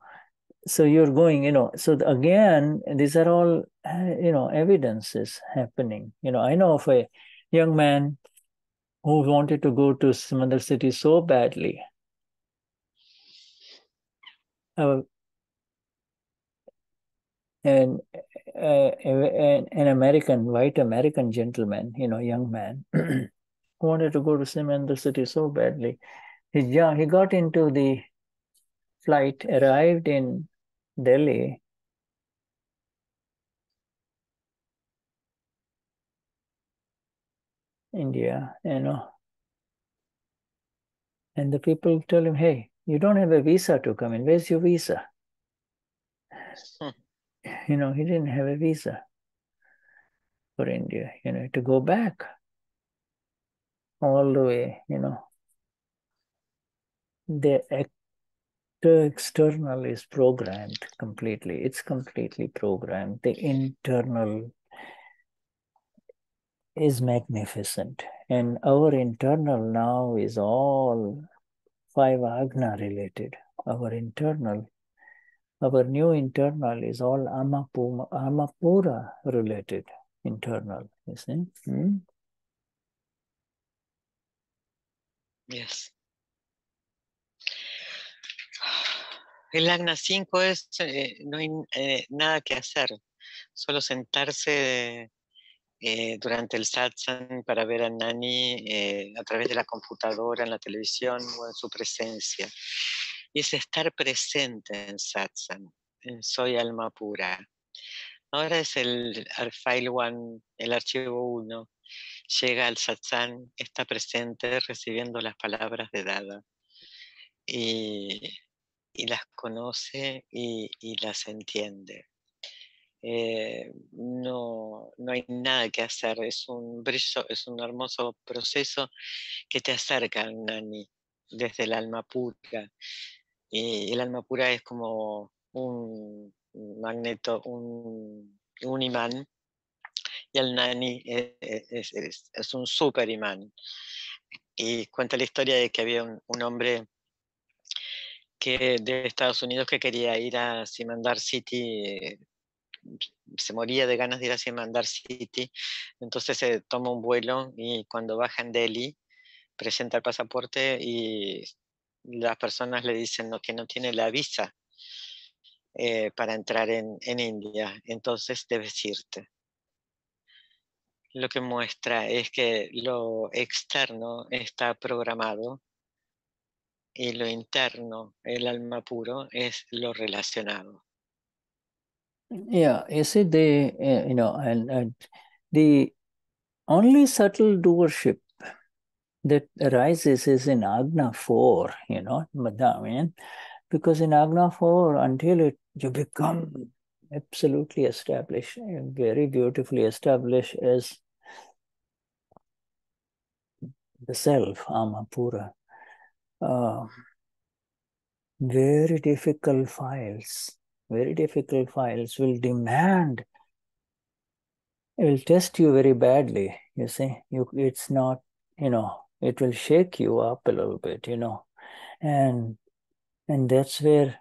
you're going, so again, these are all, evidences happening. I know of a young man who wanted to go to some other city so badly. And an white American gentleman, young man, who wanted to go to some other city so badly. He got into the flight, arrived in Delhi, India, and the people tell him, hey, you don't have a visa to come in. Where's your visa? He didn't have a visa for India, to go back all the way, The external is programmed completely. It's completely programmed. The internal is magnificent. And our internal now is all 5 Agna related. Our new internal is all Amapura related internal, you see? Yes. El Agna 5 es, no hay nada que hacer, solo sentarse durante el satsang para ver a Gnani a través de la computadora, en la televisión o en su presencia. Y es estar presente en satsang, soy alma pura. Ahora es el file 1, el archivo 1, llega al satsang, está presente recibiendo las palabras de Dada y las conoce y las entiende. no hay nada que hacer, es un brillo, es un hermoso proceso que te acerca al Gnani desde el alma pura. Y el alma pura es como un magneto, un imán, y el Gnani es un super imán. Y cuenta la historia de que había un hombre de Estados Unidos que quería ir a Simandar City, se moría de ganas de ir a Simandar City, entonces se toma un vuelo y cuando baja en Delhi presenta el pasaporte y las personas le dicen que no tiene la visa para entrar en India, entonces debes irte. Lo que muestra es que lo externo está programado y lo interno, el alma puro, es lo relacionado. Yeah, you see, and the only subtle doership that arises is in Agna 4, Madhavan, because in Agna 4, until you become absolutely established, very beautifully established as the self, Amapura, very difficult files will demand, it will test you very badly, you see. It's not, it will shake you up a little bit, and that's where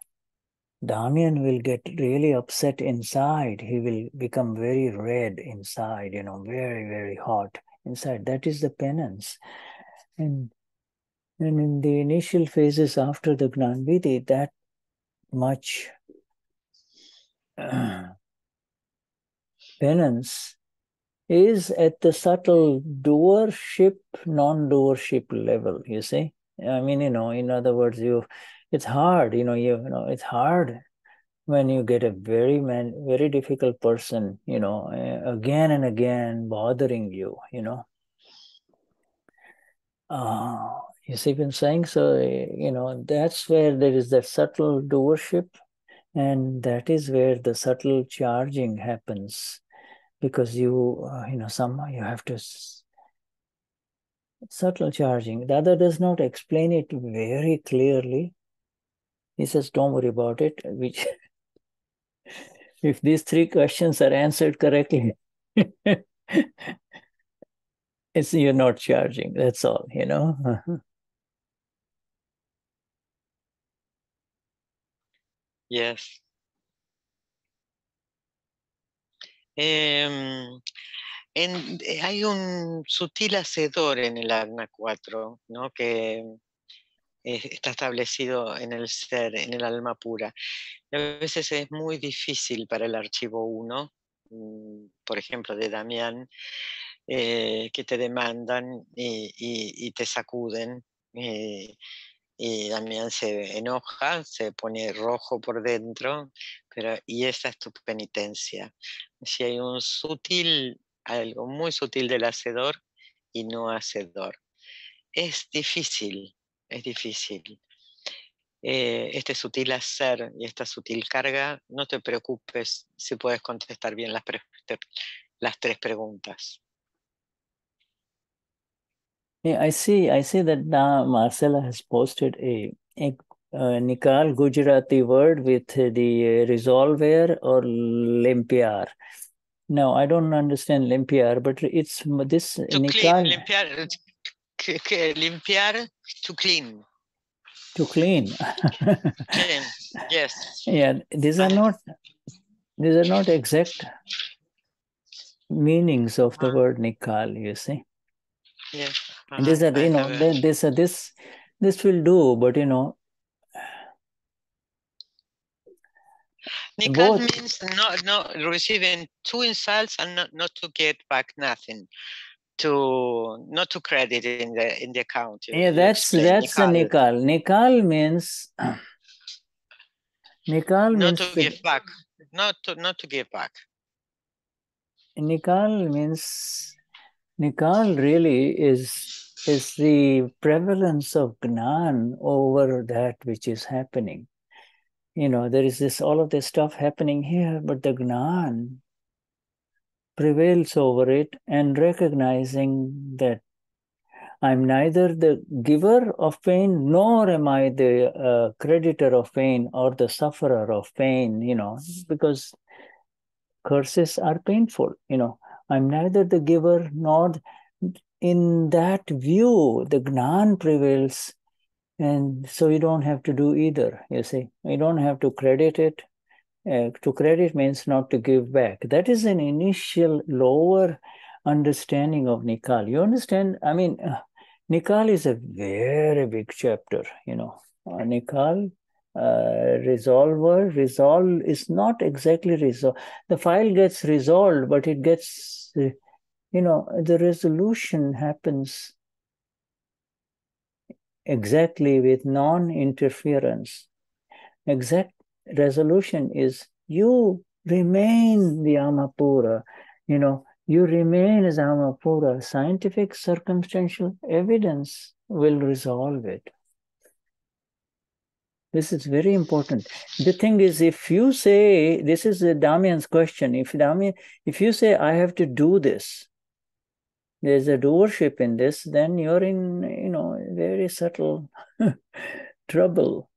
Damian will get really upset inside. He will become very red inside, very, very hot inside. That is the penance. And in the initial phases after the Gnanvidhi, that much penance is at the subtle doership, non-doership level, you see. I mean, in other words, it's hard, it's hard when you get a very difficult person, again and again bothering you, you see what I'm saying? So, that's where there is that subtle doership, and that is where the subtle charging happens, because somehow you have to subtle charging. The other does not explain it very clearly. He says, don't worry about it. Which, if these three questions are answered correctly, you're not charging. That's all, Yes. Hay un sutil hacedor en el Agna 4, ¿no? Que está establecido en el ser, en el alma pura. A veces es muy difícil para el archivo 1, por ejemplo, de Damián, que te demandan y te sacuden. Y Damián se enoja, se pone rojo por dentro, y esa es tu penitencia. Si hay algo muy sutil del hacedor y no hacedor. Es difícil, es difícil. Este sutil hacer y esta sutil carga, no te preocupes si puedes contestar bien las tres preguntas. Yeah, I see that now Marcella has posted a Nikal Gujarati word with the resolver or limpiar. Now, I don't understand limpiar, but it's this To Nikal. Limpiar, to clean. To clean. Clean, yes. Yeah, these are not exact meanings of the word Nikal, you see. Yes. These are, this will do, but Nikal means not receiving two insults and not to get back nothing, not to credit in the account. Yeah, that's the Nikal. Nikal means not to give back. Not to give back. Nikal really is the prevalence of Gnan over that which is happening. there is this all of this stuff happening here, but the Gnan prevails over it, and recognizing that I'm neither the giver of pain, nor am I the creditor of pain or the sufferer of pain, because curses are painful, I'm neither the giver nor, in that view, the Gnan prevails. And so you don't have to do either, you see. You don't have to credit it. To credit means not to give back. That is an initial lower understanding of Nikal. You understand? I mean, Nikal is a very big chapter, Nikal, resolve is not exactly resolved. The file gets resolved, but it gets, the resolution happens exactly with non-interference. Exact resolution is you remain the Amapura, you remain as Amapura. Scientific circumstantial evidence will resolve it. This is very important. The thing is, if you say, this is Damian's question, if you say, I have to do this, there's a doership in this, then you're in, very subtle trouble.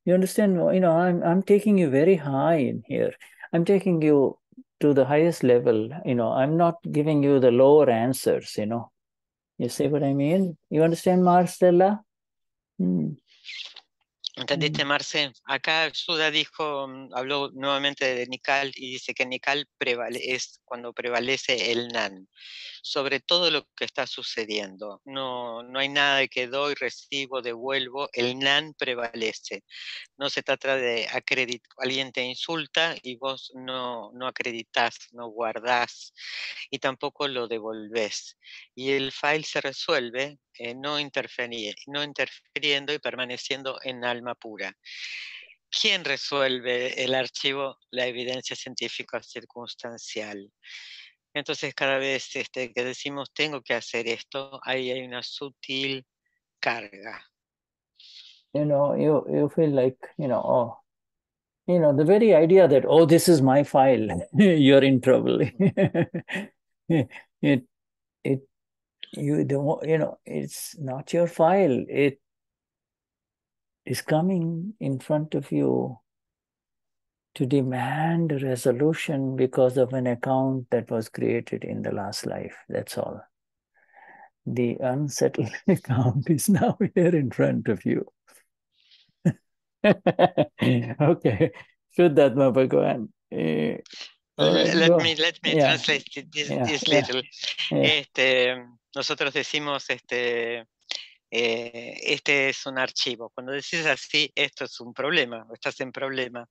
You understand? I'm taking you very high in here. I'm taking you to the highest level. I'm not giving you the lower answers. You see what I mean? You understand, Marcella? ¿Entendiste, Marce? Acá Shuddha dijo, habló nuevamente de Nikal y dice que Nikal es cuando prevalece el Nan sobre todo lo que está sucediendo. No hay nada de que doy, recibo, devuelvo. El Nan prevalece. No se trata de acreditar. Alguien te insulta y vos no acreditás, no guardás y tampoco lo devolvés. Y el file se resuelve no interfiriendo y permaneciendo en alma pura. ¿Quién resuelve el archivo? La evidencia científica circunstancial. Entonces cada vez que decimos tengo que hacer esto, ahí hay una sutil carga. You feel like, the very idea that, this is my file, you're in trouble. You don't, it's not your file. It is coming in front of you to demand a resolution because of an account that was created in the last life. That's all. The unsettled account is now here in front of you. Okay. Shuddhatma Bhagavan. Let me translate this little. Nosotros decimos este es un archivo. Cuando decís así, esto es un problema, o estás en problema,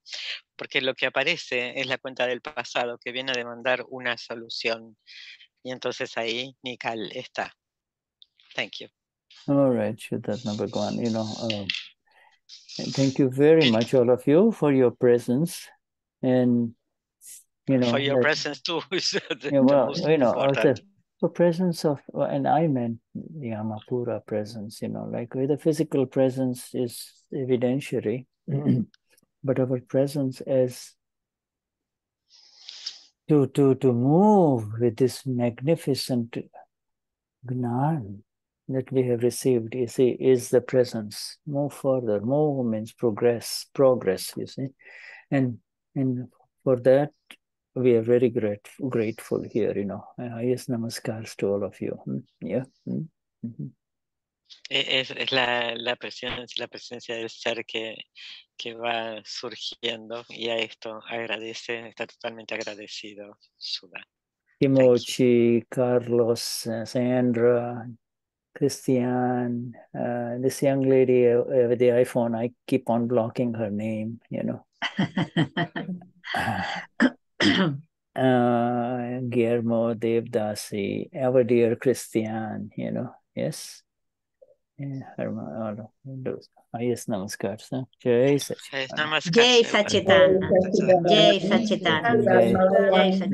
porque lo que aparece es la cuenta del pasado que viene a demandar una solución. Y entonces ahí Nikal está. Thank you. All right, Shuddhatma Bhagavan. Thank you very much, all of you, for your presence. And, for your presence too is the most important. The presence of, and I meant the Amapura presence, like the physical presence is evidentiary, but our presence as to move with this magnificent Gnan that we have received, you see, is the presence. Move further. Move means progress, you see. And for that, we are very grateful here, highest namaskars to all of you. Yeah. Mm-hmm. Es la presencia del ser que va surgiendo y a esto agradece, está totalmente agradecido, Shuddha. Kimochi, Carlos, Sandra, Christian, this young lady with the iPhone, I keep on blocking her name, Guillermo, Devdasi, our dear Christian, yes. Highest namaskar, sir. Jai Satchidanand. Jai Satchidanand. Jai Satchidanand.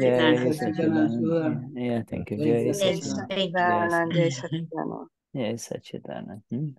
Jai Satchidanand. Yeah, thank you. Jai Satchidanand. Jai Satchidanand. Jai Satchidanand.